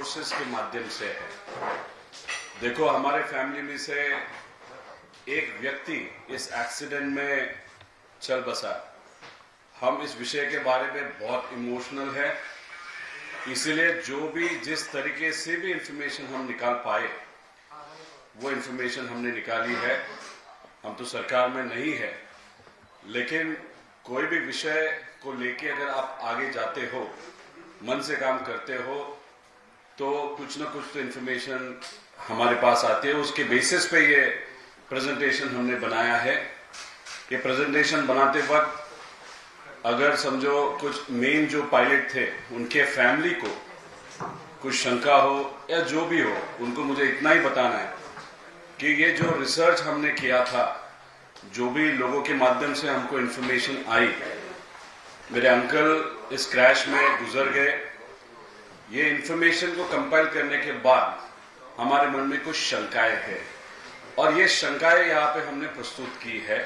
Sources के माध्यम से है। देखो, हमारे फैमिली में से एक व्यक्ति इस एक्सीडेंट में चल बसा। हम इस विषय के बारे में बहुत इमोशनल है, इसलिए जो भी जिस तरीके से भी इंफॉर्मेशन हम निकाल पाए वो इंफॉर्मेशन हमने निकाली है। हम तो सरकार में नहीं है, लेकिन कोई भी विषय को लेके अगर आप आगे जाते हो, मन से काम करते हो, तो कुछ ना कुछ तो इंफॉर्मेशन हमारे पास आती है। उसके बेसिस पे ये प्रेजेंटेशन हमने बनाया है। ये प्रेजेंटेशन बनाते वक्त अगर समझो कुछ मेन जो पायलट थे उनके फैमिली को कुछ शंका हो या जो भी हो, उनको मुझे इतना ही बताना है कि ये जो रिसर्च हमने किया था, जो भी लोगों के माध्यम से हमको इन्फॉर्मेशन आई, मेरे अंकल इस क्रैश में गुजर गए। ये इन्फॉर्मेशन को कंपाइल करने के बाद हमारे मन में कुछ शंकाएं हैं और ये शंकाएं यहाँ पे हमने प्रस्तुत की है।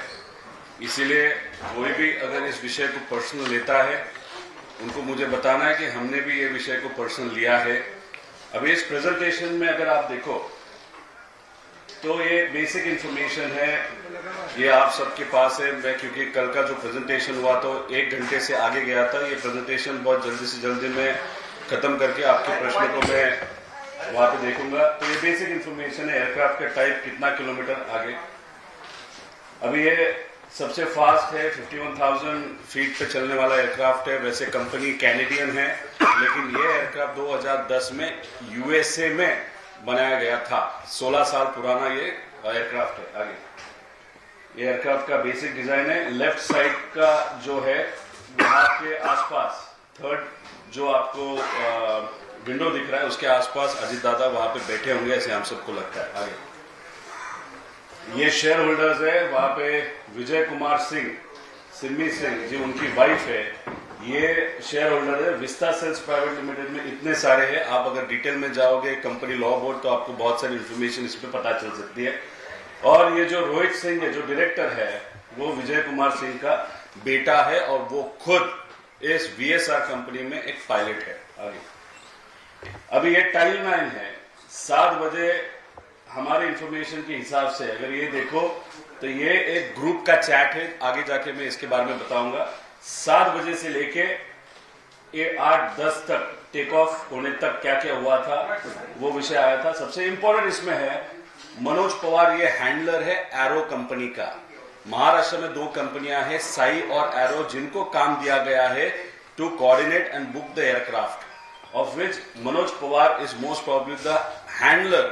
इसीलिए कोई भी अगर इस विषय को पर्सनल लेता है, उनको मुझे बताना है कि हमने भी ये विषय को पर्सनल लिया है। अभी इस प्रेजेंटेशन में अगर आप देखो तो ये बेसिक इंफॉर्मेशन है, ये आप सबके पास है। मैं क्योंकि कल का जो प्रेजेंटेशन हुआ तो 1 घंटे से आगे गया था, ये प्रेजेंटेशन बहुत जल्दी से जल्दी में खत्म करके आपके प्रश्नों को मैं वहां पे देखूंगा। तो ये बेसिक इंफॉर्मेशन है, एयरक्राफ्ट का टाइप, कितना किलोमीटर आगे। अभी ये सबसे फास्ट है, 51,000 फीट पे चलने वाला एयरक्राफ्ट है। वैसे कंपनी कैनेडियन है, लेकिन ये एयरक्राफ्ट 2010 में यूएसए में बनाया गया था। 16 साल पुराना ये एयरक्राफ्ट है। आगे ये एयरक्राफ्ट का बेसिक डिजाइन है। लेफ्ट साइड का जो है वहां के आसपास, थर्ड जो आपको विंडो दिख रहा है उसके आसपास अजीत दादा वहां पे बैठे होंगे, ऐसे हम सबको लगता है। आगे ये शेयर होल्डर्स है, वहां पे विजय कुमार सिंह, सिम्मी सिंह जी उनकी वाइफ है, ये शेयर होल्डर है। विस्ता सेल्स प्राइवेट लिमिटेड में इतने सारे हैं, आप अगर डिटेल में जाओगे कंपनी लॉ बोर्ड तो आपको बहुत सारी इंफॉर्मेशन इस पे पता चल सकती है। और ये जो रोहित सिंह है, जो डायरेक्टर है, वो विजय कुमार सिंह का बेटा है और वो खुद इस वीएसआर कंपनी में एक पायलट है। आगे अभी ये टाइमलाइन है, 7 बजे हमारे इंफॉर्मेशन के हिसाब से अगर ये देखो तो ये एक ग्रुप का चैट है, आगे जाके मैं इसके बारे में बताऊंगा। 7 बजे से लेके 8-10 तक टेक ऑफ होने तक क्या क्या हुआ था वो विषय आया था। सबसे इंपॉर्टेंट इसमें है मनोज पवार, ये हैंडलर है एरो कंपनी का। महाराष्ट्र में 2 कंपनियां हैं, साई और एरो, जिनको काम दिया गया है to coordinate and book the aircraft, of which Manoj Pawar is most probably the handler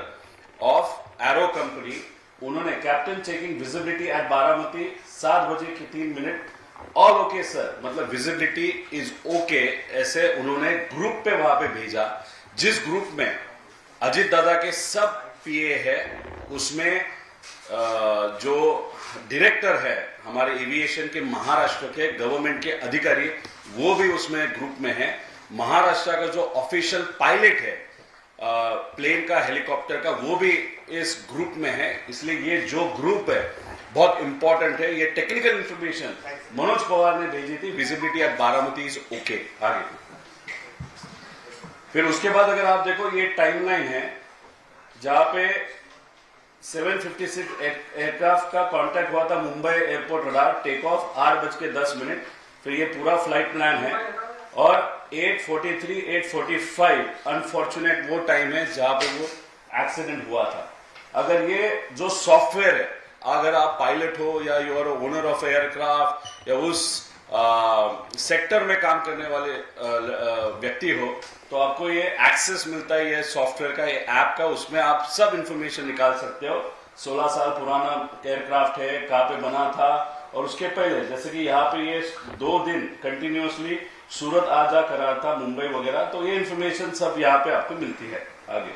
of aero company. उन्होंने captain checking visibility at Baramati 7 बजे की 3 मिनट, ऑल ओके सर, मतलब विजिबिलिटी इज ओके, ऐसे उन्होंने ग्रुप पे वहां पे भेजा। जिस ग्रुप में अजीत दादा के सब पीए है, उसमें जो डायरेक्टर है हमारे एविएशन के महाराष्ट्र के गवर्नमेंट के अधिकारी, वो भी उसमें ग्रुप में है। महाराष्ट्र का जो ऑफिशियल पायलट है प्लेन का, हेलीकॉप्टर का, वो भी इस ग्रुप में है। इसलिए ये जो ग्रुप है बहुत इंपॉर्टेंट है। ये टेक्निकल इंफॉर्मेशन मनोज पवार ने भेजी थी, visibility at Baramati is okay. आगे फिर उसके बाद अगर आप देखो ये टाइमलाइन है, जहां पे 756 एयरक्राफ्ट का कांटेक्ट हुआ था Mumbai airport radar, take off 8:10। फिर ये पूरा फ्लाइट प्लान है और 8:43, 8:45 अनफॉर्चुनेट वो टाइम है जहां पे वो एक्सीडेंट हुआ था। अगर ये जो सॉफ्टवेयर है, अगर आप पायलट हो या you are owner of aircraft या उस सेक्टर में काम करने वाले व्यक्ति हो, तो आपको ये एक्सेस मिलता है, ये सॉफ्टवेयर का, ये ऐप का। उसमें आप सब इंफॉर्मेशन निकाल सकते हो। 16 साल पुराना एयरक्राफ्ट है, कहाँ पे बना था, और उसके पहले जैसे कि यहाँ पे ये 2 दिन कंटिन्यूसली सूरत आ जा कर रहा था, मुंबई वगैरह, तो ये इंफॉर्मेशन सब यहाँ पे आपको मिलती है। आगे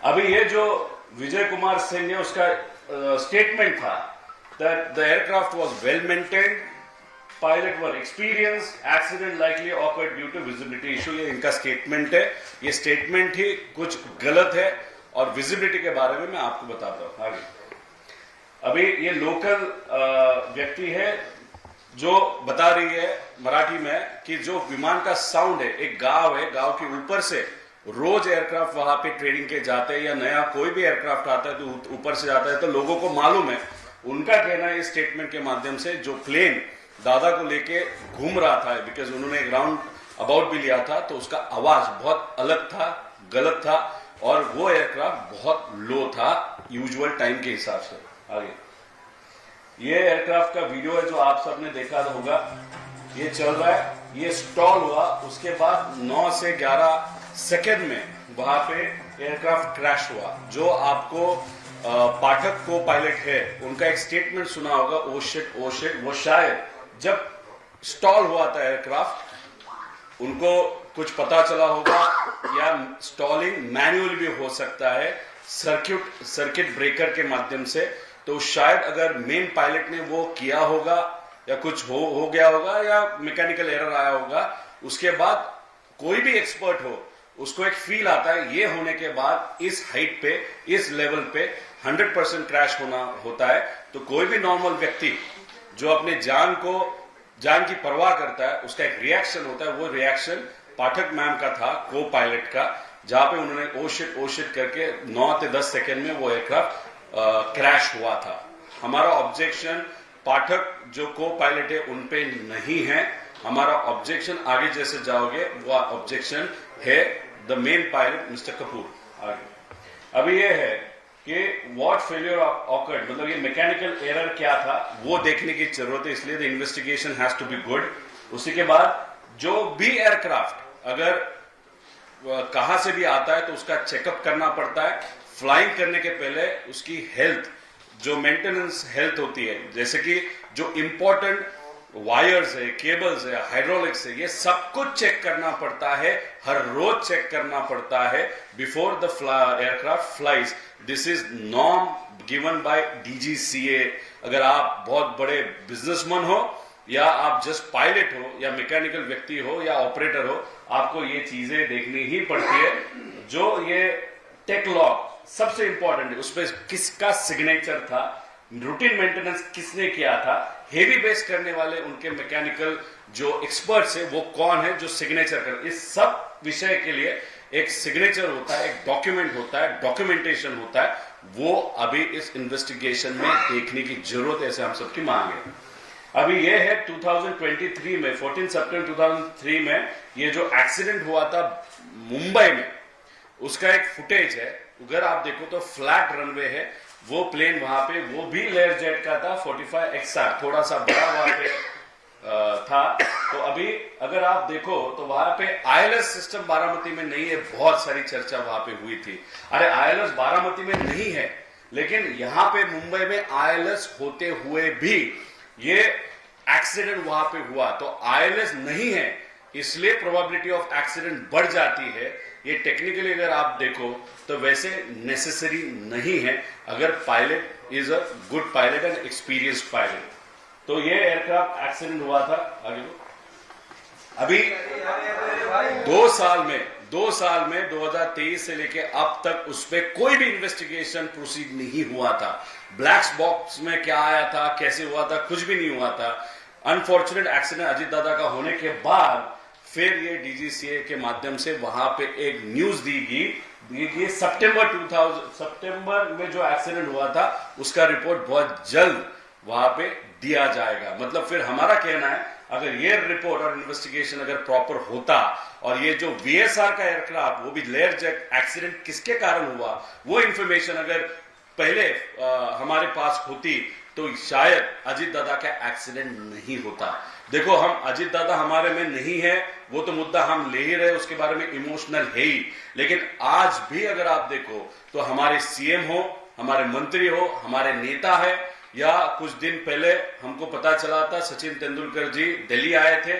अभी ये जो विजय कुमार सिंह है, उसका स्टेटमेंट था that the aircraft was well maintained, pilot were experienced, accident likely occurred due to visibility issue। ये इनका स्टेटमेंट है। ये स्टेटमेंट ही कुछ गलत है और विजिबिलिटी के बारे में मैं आपको बताता हूँ। आगे अभी ये लोकल व्यक्ति है जो बता रही है मराठी में कि जो विमान का साउंड है, एक गांव है, गांव के ऊपर से रोज एयरक्राफ्ट वहां पे ट्रेनिंग के जाते हैं या नया कोई भी एयरक्राफ्ट आता है तो ऊपर से जाता है तो लोगों को मालूम है। उनका कहना है इस स्टेटमेंट के माध्यम से जो प्लेन दादा को लेके घूम रहा था, बिकॉज उन्होंने एक राउंड अबाउट भी लिया था, तो उसका आवाज बहुत अलग था, गलत था, और वो एयरक्राफ्ट बहुत लो था यूजुअल टाइम के हिसाब से। आगे ये एयरक्राफ्ट का वीडियो है जो आप सबने देखा होगा, ये चल रहा है, ये स्टॉल हुआ, उसके बाद 9 से 11 सेकेंड में वहां पे एयरक्राफ्ट क्रैश हुआ। जो आपको पाठक को पायलट है उनका एक स्टेटमेंट सुना होगा, ओ शिट, वो शायद जब स्टॉल हुआ था एयरक्राफ्ट उनको कुछ पता चला होगा, या स्टॉलिंग मैन्युअल भी हो सकता है सर्किट ब्रेकर के माध्यम से, तो शायद अगर मेन पायलट ने वो किया होगा या कुछ हो गया होगा या मैकेनिकल एरर आया होगा, उसके बाद कोई भी एक्सपर्ट हो उसको एक फील आता है ये होने के बाद इस हाइट पे, इस लेवल पे 100% क्रैश होता है। तो कोई भी नॉर्मल व्यक्ति जो अपने जान की परवाह करता है उसका एक रिएक्शन होता है। वो रिएक्शन पाठक मैम का था, को पायलट का, जहां पे उन्होंने ओ शिट करके 9 से 10 सेकेंड में वो एयरक्राफ्ट क्रैश हुआ था। हमारा ऑब्जेक्शन पाठक जो को पायलट है उन पे नहीं है, हमारा ऑब्जेक्शन आगे जैसे जाओगे वो ऑब्जेक्शन है the main pilot mister Kapoor. आगे अभी ये है कि व्हाट फेलियर ऑकर्ड, मतलब ये मैकेनिकल एरर क्या था वो देखने की जरूरत है, इसलिए the investigation has to be good. उसी के बाद जो भी एयरक्राफ्ट अगर कहां से भी आता है तो उसका चेकअप करना पड़ता है। फ्लाइंग करने के पहले उसकी हेल्थ, जो मेंटेनेंस हेल्थ होती है, जैसे कि जो इंपॉर्टेंट वायर्स है, केबल्स है, हाइड्रोलिक्स है, ये सब कुछ चेक करना पड़ता है, हर रोज चेक करना पड़ता है before the aircraft flies. This is norm given by DGCA। अगर आप बहुत बड़े बिजनेसमैन हो या आप जस्ट पायलट हो या मैकेनिकल व्यक्ति हो या ऑपरेटर हो, आपको ये चीजें देखनी ही पड़ती है। जो ये टेक लॉग सबसे इंपॉर्टेंट है, उस पर किसका सिग्नेचर था, रूटीन मेंटेनेंस किसने किया था, हेवी बेस करने वाले उनके मैकेनिकल जो एक्सपर्ट्स है वो कौन है जो सिग्नेचर कर, इस सब विषय के लिए एक सिग्नेचर होता है, एक डॉक्यूमेंट होता है, डॉक्यूमेंटेशन होता है, वो अभी इस इन्वेस्टिगेशन में देखने की जरूरत है, ऐसे हम सबकी मांग है। अभी ये है 2023 में 14 सितंबर 2003 में ये जो एक्सीडेंट हुआ था मुंबई में, उसका एक फुटेज है। अगर आप देखो तो फ्लैट रनवे है, वो प्लेन वहां पे, वो भी लेयर जेट का था 45XR, थोड़ा सा बड़ा वहां पे था। तो अभी अगर आप देखो तो वहां पे ILS सिस्टम बारामती में नहीं है, बहुत सारी चर्चा वहां पे हुई थी। अरे ILS बारामती में नहीं है, लेकिन यहां पे मुंबई में ILS होते हुए भी ये एक्सीडेंट वहां पे हुआ, तो ILS नहीं है इसलिए प्रोबेबिलिटी ऑफ एक्सीडेंट बढ़ जाती है। ये टेक्निकली अगर आप देखो तो वैसे नेसेसरी नहीं है, अगर pilot is a good pilot and experienced pilot. तो ये एयरक्राफ्ट एक्सीडेंट हुआ था। आगे अभी 2 साल में 2023 से लेके अब तक उस पर कोई भी इन्वेस्टिगेशन प्रोसीड नहीं हुआ था। ब्लैक बॉक्स में क्या आया था, कैसे हुआ था, कुछ भी नहीं हुआ था। अनफॉर्चुनेट एक्सीडेंट अजीत दादा का होने के बाद फिर ये DGCA के माध्यम से वहां पे एक न्यूज दी गई, सितंबर में जो एक्सीडेंट हुआ था उसका रिपोर्ट बहुत जल्द वहां पे दिया जाएगा। मतलब फिर हमारा कहना है अगर ये रिपोर्ट और इन्वेस्टिगेशन अगर प्रॉपर होता और ये जो VSR का एयरक्राफ्ट वो भी लेयर जेट एक्सीडेंट किसके कारण हुआ वो इंफॉर्मेशन अगर पहले हमारे पास होती तो शायद अजीत दादा का एक्सीडेंट नहीं होता। देखो हम अजीत दादा हमारे में नहीं है, वो तो मुद्दा हम ले ही रहे, उसके बारे में इमोशनल है ही, लेकिन आज भी अगर आप देखो तो हमारे CM हो, हमारे मंत्री हो, हमारे नेता है, या कुछ दिन पहले हमको पता चला था सचिन तेंदुलकर जी दिल्ली आए थे,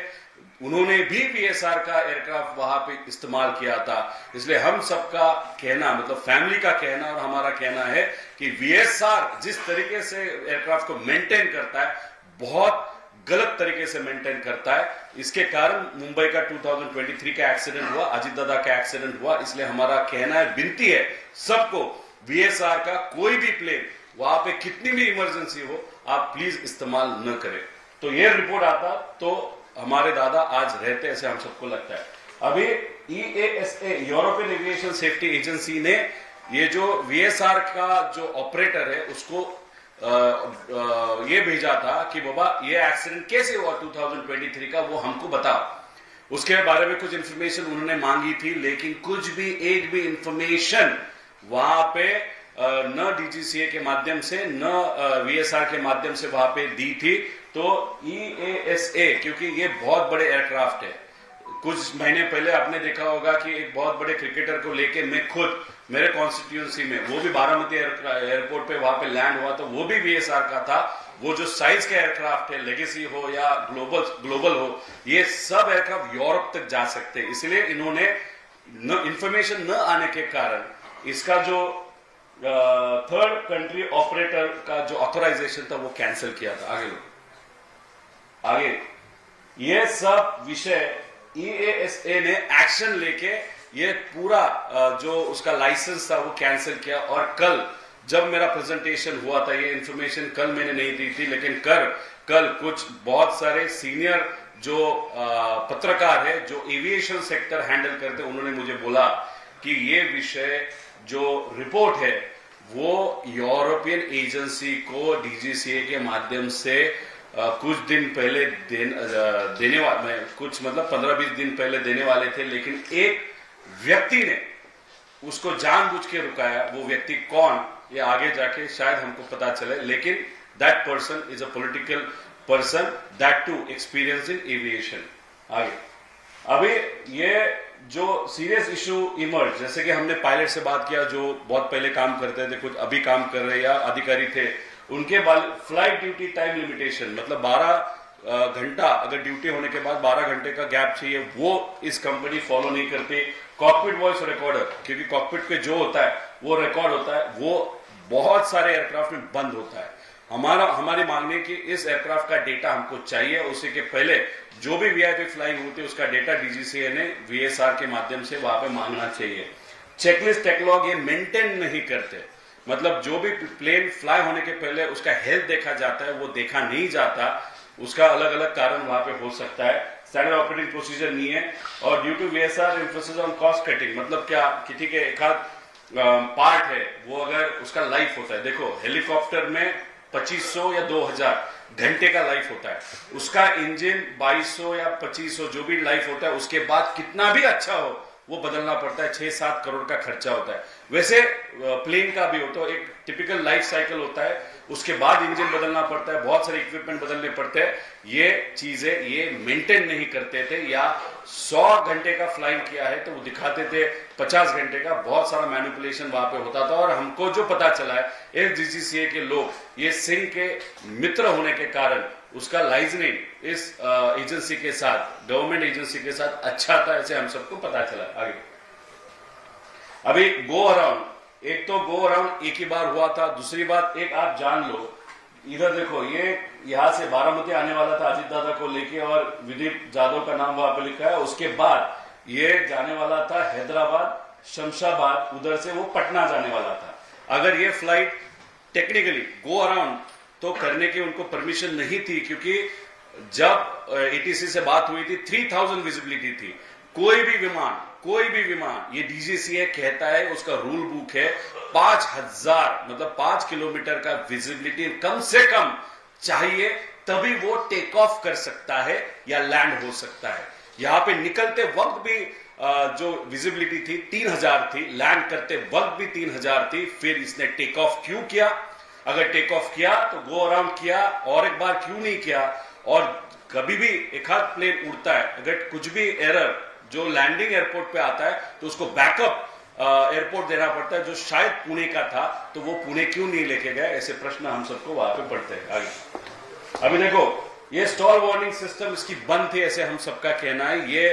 उन्होंने भी VSR का एयरक्राफ्ट वहां पे इस्तेमाल किया था। इसलिए हम सबका कहना, मतलब फैमिली का कहना और हमारा कहना है कि VSR जिस तरीके से एयरक्राफ्ट को मेंटेन करता है बहुत गलत तरीके से मेंटेन करता है। इसके कारण मुंबई का 2023 का एक्सीडेंट हुआ, अजीत दादा का एक्सीडेंट हुआ। इसलिए हमारा कहना है, विनती है सबको, VSR का कोई भी प्लेन वहां पे कितनी भी इमरजेंसी हो आप प्लीज इस्तेमाल न करें। तो ये रिपोर्ट आता तो हमारे दादा आज रहते, ऐसे हम सबको लगता है। अभी EASA European aviation safety agency ने ये जो VSR का जो ऑपरेटर है उसको ये भेजा था कि बाबा ये एक्सीडेंट कैसे हुआ 2023 का, वो हमको बताओ। उसके बारे में कुछ इंफॉर्मेशन उन्होंने मांगी थी, लेकिन कुछ भी एक भी इंफॉर्मेशन वहां पे न DGCA के माध्यम से न VSR के माध्यम से वहां पे दी थी। तो EASA, क्योंकि ये बहुत बड़े एयरक्राफ्ट है, कुछ महीने पहले आपने देखा होगा कि एक बहुत बड़े क्रिकेटर को लेके मैं खुद मेरे कॉन्स्टिट्यूंसी में, वो भी बारामती एयरपोर्ट पे वहां पे लैंड हुआ, तो वो भी VSR का था। वो जो साइज के एयरक्राफ्ट है, लेगेसी हो या ग्लोबल हो, ये सब एयरक्राफ्ट यूरोप तक जा सकते हैं। इसलिए इन्होंने इंफॉर्मेशन न आने के कारण इसका जो थर्ड कंट्री ऑपरेटर का जो ऑथराइजेशन था वो कैंसिल किया था। आगे ये सब विषय EASA ने एक्शन लेके ये पूरा जो उसका लाइसेंस था वो कैंसिल किया। और कल जब मेरा प्रेजेंटेशन हुआ था, ये इंफॉर्मेशन कल मैंने नहीं दी थी, लेकिन कल कुछ बहुत सारे सीनियर जो पत्रकार है जो एविएशन सेक्टर हैंडल करते, उन्होंने मुझे बोला कि ये विषय जो रिपोर्ट है वो यूरोपियन एजेंसी को DGCA के माध्यम से कुछ दिन पहले देने वाले, कुछ मतलब 15-20 दिन पहले देने वाले थे, लेकिन एक व्यक्ति ने उसको जानबूझ के रुकाया। वो व्यक्ति कौन, ये आगे जाके शायद हमको पता चले, लेकिन that person is a political person, that too experience in aviation. आगे अभी ये जो सीरियस इशू इमर्ज, जैसे कि हमने पायलट से बात किया जो बहुत पहले काम करते थे, कुछ अभी काम कर रहे या अधिकारी थे, उनके फ्लाइट ड्यूटी टाइम लिमिटेशन, मतलब 12 घंटा अगर ड्यूटी होने के बाद 12 घंटे का गैप चाहिए, वो इस कंपनी फॉलो नहीं करती। कॉकपिट वॉइस रिकॉर्डर, क्योंकि कॉकपिट पे जो होता है वो रिकॉर्ड होता है, वो बहुत सारे एयरक्राफ्ट में बंद होता है। हमारी मांगने की इस एयरक्राफ्ट का डेटा हमको चाहिए। उसी के पहले जो भी VIP फ्लाइंग होती है उसका डेटा DGCA ने VSR के माध्यम से वहां पे मांगना चाहिए। चेकलिस्ट टेक्लॉग ये मेंटेन नहीं करते, मतलब जो भी प्लेन फ्लाई होने के पहले उसका हेल्थ देखा जाता है, वो देखा नहीं जाता। उसका अलग अलग कारण वहां पे हो सकता है, स्टैंडर्ड ऑपरेटिंग प्रोसीजर नहीं है। और due to VSR emphasis on cost cutting, मतलब क्या कि ठीक है एक आध पार्ट है वो अगर उसका लाइफ होता है, देखो हेलीकॉप्टर में 2500 या 2000 घंटे का लाइफ होता है, उसका इंजन 2200 या 2500 जो भी लाइफ होता है, उसके बाद कितना भी अच्छा हो वो बदलना पड़ता है, 6-7 करोड़ का खर्चा होता है। वैसे प्लेन का भी होता है, एक टिपिकल लाइफ साइकिल होता है, उसके बाद इंजन बदलना पड़ता है, बहुत सारे इक्विपमेंट बदलने पड़ते हैं। ये चीजें ये मेंटेन नहीं करते थे, या 100 घंटे का फ्लाइंग किया है तो वो दिखाते थे 50 घंटे का, बहुत सारा मैनिपुलेशन वहां पे होता था। और हमको जो पता चला है, इस DGCA के लोग ये सिंह के मित्र होने के कारण उसका लाइजनिंग इस एजेंसी के साथ, गवर्नमेंट एजेंसी के साथ अच्छा था, ऐसे हम सबको पता चला। आगे अभी गो अराउंड, एक तो गो अराउंड एक ही बार हुआ था, दूसरी बात एक आप जान लो, इधर देखो ये यहां से बारामती आने वाला था अजीत दादा को लेके, और विदीप जाधव का नाम वहां पे लिखा है। उसके बाद ये जाने वाला था हैदराबाद, शमशाबाद, उधर से वो पटना जाने वाला था। अगर ये फ्लाइट टेक्निकली गो अराउंड तो करने की उनको परमिशन नहीं थी, क्योंकि जब ATC से बात हुई थी 3000 विजिबिलिटी थी। कोई भी विमान ये DGCA कहता है, उसका रूल बुक है 5000 मतलब 5 किलोमीटर का विजिबिलिटी कम से कम चाहिए, तभी वो टेक ऑफ कर सकता है या लैंड हो सकता है। यहां पे निकलते वक्त भी जो विजिबिलिटी थी 3000 थी, लैंड करते वक्त भी 3000 थी। फिर इसने टेक ऑफ क्यों किया? अगर टेक ऑफ किया तो गो अराउंड किया, और एक बार क्यों नहीं किया? और कभी भी एक आध प्लेन उड़ता है, अगर कुछ भी एरर जो लैंडिंग एयरपोर्ट पे आता है तो उसको बैकअप एयरपोर्ट देना पड़ता है, जो शायद पुणे का था, तो वो पुणे क्यों नहीं लेके गए? ऐसे प्रश्न हम सबको वहां पे पड़ते हैं। आगे अभी देखो ये स्टॉल वार्निंग सिस्टम इसकी बंद थी, ऐसे हम सबका कहना है। ये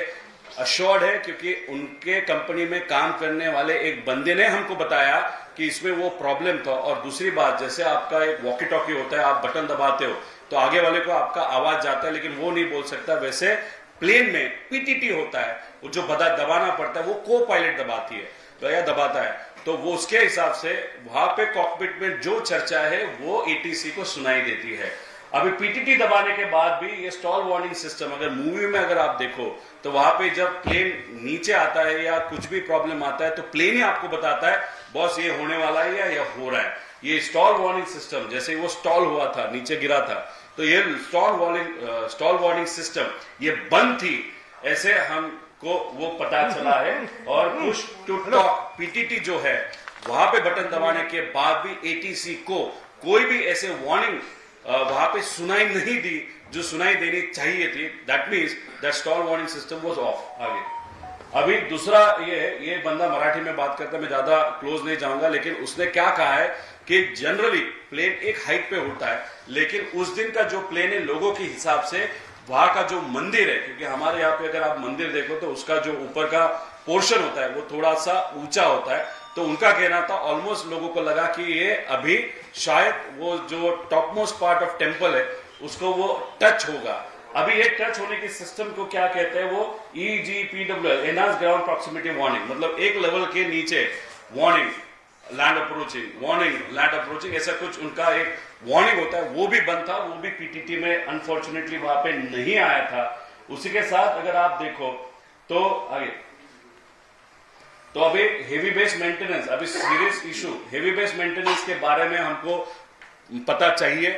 अश्योर्ड है क्योंकि उनके कंपनी में काम करने वाले एक बंदे ने हमको बताया कि इसमें वो प्रॉब्लम था। और दूसरी बात, जैसे आपका एक वॉकी टॉकी होता है, आप बटन दबाते हो तो आगे वाले को आपका आवाज जाता है, लेकिन वो नहीं बोल सकता। वैसे प्लेन में PTT होता है, वो जो दबाना पड़ता है वो को पायलट दबाती है तो या दबाता है, तो वो उसके हिसाब से वहां पे कॉकपिट में जो चर्चा है वो ATC को सुनाई देती है। अभी पीटीटी दबाने के बाद भी ये स्टॉल वार्निंग सिस्टम, अगर मूवी में अगर आप देखो तो वहां पे जब प्लेन नीचे आता है या कुछ भी प्रॉब्लम आता है तो प्लेन ही आपको बताता है बॉस ये होने वाला है या ये हो रहा है। ये स्टॉल वार्निंग सिस्टम, जैसे वो स्टॉल हुआ था, नीचे गिरा था, तो ये स्टॉल वार्निंग सिस्टम ये बंद थी, ऐसे हमको वो पता चला है। और पुश टू टॉक पीटीटी जो है वहां पे बटन दबाने के बाद भी एटीसी को कोई भी ऐसे वार्निंग वहां पे सुनाई नहीं दी जो सुनाई देनी चाहिए थी। That means that stall warning system was of. आगे अभी दूसरा ये बंदा मराठी में बात करता है, मैं ज्यादा क्लोज नहीं जाऊंगा, लेकिन उसने क्या कहा है कि जनरली प्लेन एक हाइट पे उड़ता है, लेकिन उस दिन का जो प्लेन है लोगों के हिसाब से वहां का जो मंदिर है, क्योंकि हमारे यहाँ पे अगर आप मंदिर देखो तो उसका जो ऊपर का पोर्शन होता है वो थोड़ा सा ऊंचा होता है, तो उनका कहना था ऑलमोस्ट लोगों को लगा कि ये अभी शायद वो जो top most part of temple है उसको वो टच होगा। अभी ये टच होने के सिस्टम को क्या कहते हैं, वो EGPWL enhanced ground proximity warning, मतलब एक लेवल के नीचे warning land approaching, warning land approaching, ऐसा कुछ उनका एक वार्निंग होता है, वो भी बंद था, वो भी पीटीटी में अनफॉर्चुनेटली वहां पे नहीं आया था। उसी के साथ अगर आप देखो तो आगे तो अभी हेवी बेस मेंटेनेंस, अभी serious issue heavy base maintenance के बारे में हमको पता चाहिए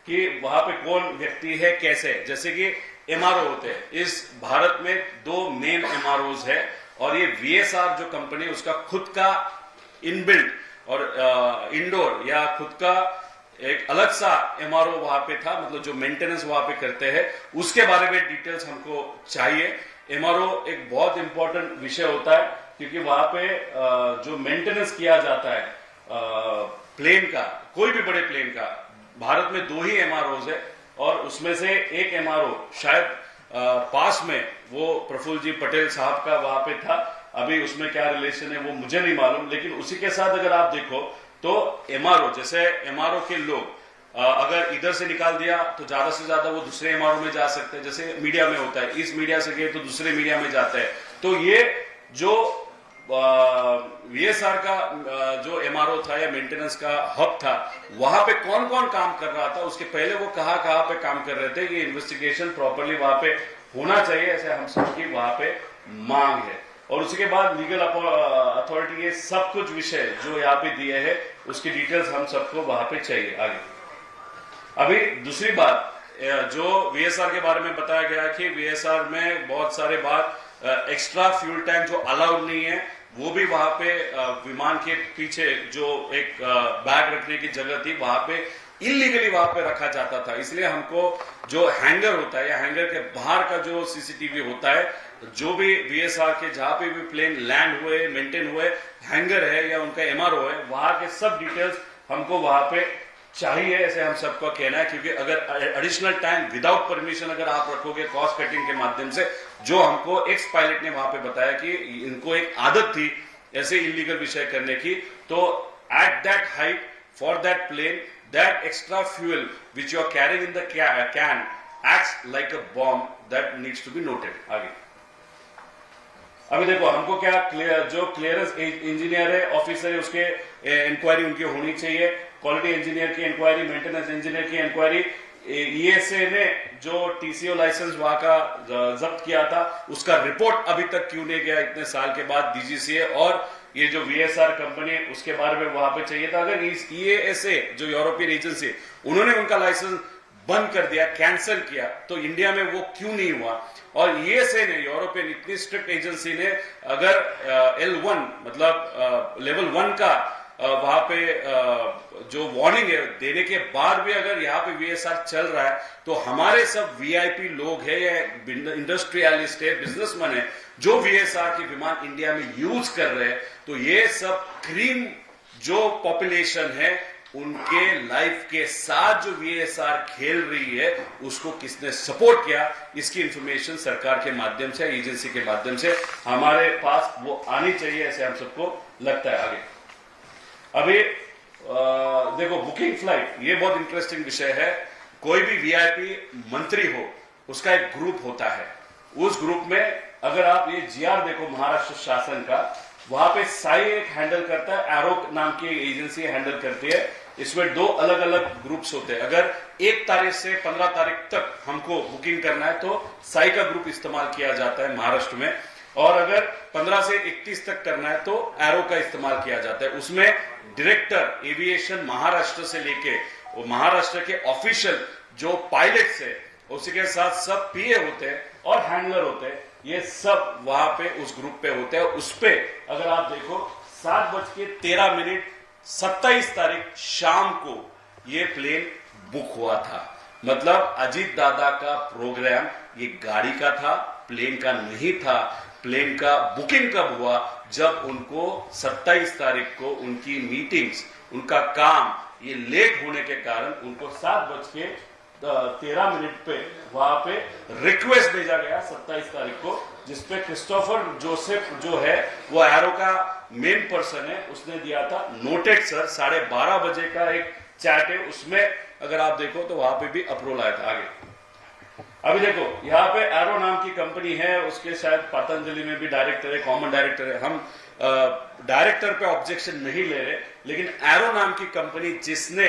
कि वहां पे कौन व्यक्ति है, कैसे, जैसे कि एमआरओ होते हैं। इस भारत में 2 मेन एमआरओज है और ये वीएसआर जो कंपनी है उसका खुद का इनबिल्ट और इंडोर या खुद का एक अलग सा एमआरओ वहां पे था, मतलब जो मेंटेनेंस वहां पे करते हैं उसके बारे में डिटेल्स हमको चाहिए। एमआरओ एक बहुत इंपॉर्टेंट विषय होता है क्योंकि वहां पे जो मेंटेनेंस किया जाता है प्लेन का, कोई भी बड़े प्लेन का, भारत में 2 ही एमआरओज है और उसमें से एक एमआरओ शायद पास में वो प्रफुल्ल जी पटेल साहब का वहां पे था। अभी उसमें क्या रिलेशन है वो मुझे नहीं मालूम, लेकिन उसी के साथ अगर आप देखो तो एमआरओ, जैसे एमआरओ के लोग अगर इधर से निकाल दिया तो ज्यादा से ज्यादा वो दूसरे एमआरओ में जा सकते हैं, जैसे मीडिया में होता है, इस मीडिया से गए तो दूसरे मीडिया में जाते हैं। तो ये जो वीएसआर का जो एमआरओ था या मेंटेनेंस का हब था, वहां पे कौन कौन काम कर रहा था, उसके पहले वो कहां पे काम कर रहे थे, ये इन्वेस्टिगेशन प्रॉपरली वहां पे होना चाहिए, ऐसे हम सबकी वहां पे मांग है। और उसके बाद लीगल अथॉरिटी, ये सब कुछ विषय जो यहाँ पे दिए हैं उसकी डिटेल्स हम सबको वहां पे चाहिए। आगे अभी दूसरी बात जो वीएसआर के बारे में बताया गया कि वीएसआर में बहुत सारे बात एक्स्ट्रा फ्यूल टैंक जो अलाउड नहीं है, वो भी वहां पे विमान के पीछे जो एक बैग रखने की जगह थी वहां पे इलीगली वहां पे रखा जाता था। इसलिए हमको जो हैंगर होता है या हैंगर के बाहर का जो सीसीटीवी होता है, जो भी वीएसआर के जहां पे भी प्लेन लैंड हुए, मेंटेन हुए, हैंगर है या उनका एमआरओ है, वहां के सब डिटेल्स हमको वहां पे चाहिए, ऐसे हम सबका कहना है। क्योंकि अगर एडिशनल टैंक विदाउट परमिशन अगर आप रखोगे कॉस्ट कटिंग के माध्यम से, जो हमको एक्स पायलट ने वहां पे बताया कि इनको एक आदत थी ऐसे इलीगल विषय करने की, तो at that height for that plane that extra fuel which you are carrying in the can acts like a bomb that needs to be noted. आगे अभी देखो हमको क्या जो क्लियरेंस इंजीनियर है, ऑफिसर है, उसके इंक्वायरी उनकी होनी चाहिए, क्वालिटी इंजीनियर की इंक्वायरी, मेंटेनेंस इंजीनियर की इंक्वायरी, ईएसए ने जो टीसीओ लाइसेंस वहां का जब्त किया था उसका रिपोर्ट अभी तक क्यों नहीं गया इतने साल के बाद डीजीसीए, और ये जो वीएसआर कंपनी उसके बारे में वहां पे चाहिए था। अगर इस ईएसए जो यूरोपियन एजेंसी, उन्होंने उनका लाइसेंस बंद कर दिया, कैंसिल किया, तो इंडिया में वो क्यों नहीं हुआ? और ईएसए ने, यूरोपियन इतनी स्ट्रिक्ट एजेंसी ने, अगर L1 मतलब लेवल 1 का वहां पे जो वार्निंग है देने के बाद भी अगर यहाँ पे वीएसआर चल रहा है, तो हमारे सब वीआईपी लोग हैं या इंडस्ट्रियलिस्ट है, बिजनेसमैन है, जो वीएसआर के विमान इंडिया में यूज कर रहे हैं, तो ये सब क्रीम जो पॉपुलेशन है उनके लाइफ के साथ जो वीएसआर खेल रही है, उसको किसने सपोर्ट किया, इसकी इंफॉर्मेशन सरकार के माध्यम से, एजेंसी के माध्यम से हमारे पास वो आनी चाहिए, ऐसे हम सबको लगता है। आगे अभी देखो बुकिंग फ्लाइट, ये बहुत इंटरेस्टिंग विषय है। कोई भी वीआईपी मंत्री हो, उसका एक ग्रुप होता है, उस ग्रुप में अगर आप ये जीआर देखो महाराष्ट्र शासन का, वहां पे साई एक हैंडल करता है, एरो नाम की एजेंसी हैंडल करती है, इसमें 2 अलग अलग ग्रुप्स होते हैं। अगर 1 तारीख से 15 तारीख तक हमको बुकिंग करना है तो साई का ग्रुप इस्तेमाल किया जाता है महाराष्ट्र में, और अगर 15 से 31 तक करना है तो एरो का इस्तेमाल किया जाता है। उसमें डायरेक्टर एविएशन महाराष्ट्र से लेके वो महाराष्ट्र के ऑफिशियल जो पायलट्स है, उसके साथ सब पीए होते हैं और हैंडलर होते हैं, ये सब वहां पे उस ग्रुप पे होते हैं। उस पे अगर आप देखो 7:13 27 तारीख शाम को ये प्लेन बुक हुआ था। मतलब अजीत दादा का प्रोग्राम ये गाड़ी का था, प्लेन का नहीं था। प्लेन का बुकिंग कब हुआ? जब उनको 27 तारीख को उनकी मीटिंग्स, उनका काम ये लेट होने के कारण उनको 7:13 पे वहां पे रिक्वेस्ट भेजा गया 27 तारीख को, जिसपे क्रिस्टोफर जोसेफ जो है वो एरो का मेन पर्सन है, उसने दिया था नोटेड सर। 12:30 बजे का एक चैट है, उसमें अगर आप देखो तो वहां पे भी अप्रूवल आया था। आगे अभी देखो यहाँ पे एरो नाम की कंपनी है, उसके शायद पतंजलि में भी डायरेक्टर है, कॉमन डायरेक्टर है। हम डायरेक्टर पे ऑब्जेक्शन नहीं ले रहे, लेकिन एरो नाम की कंपनी जिसने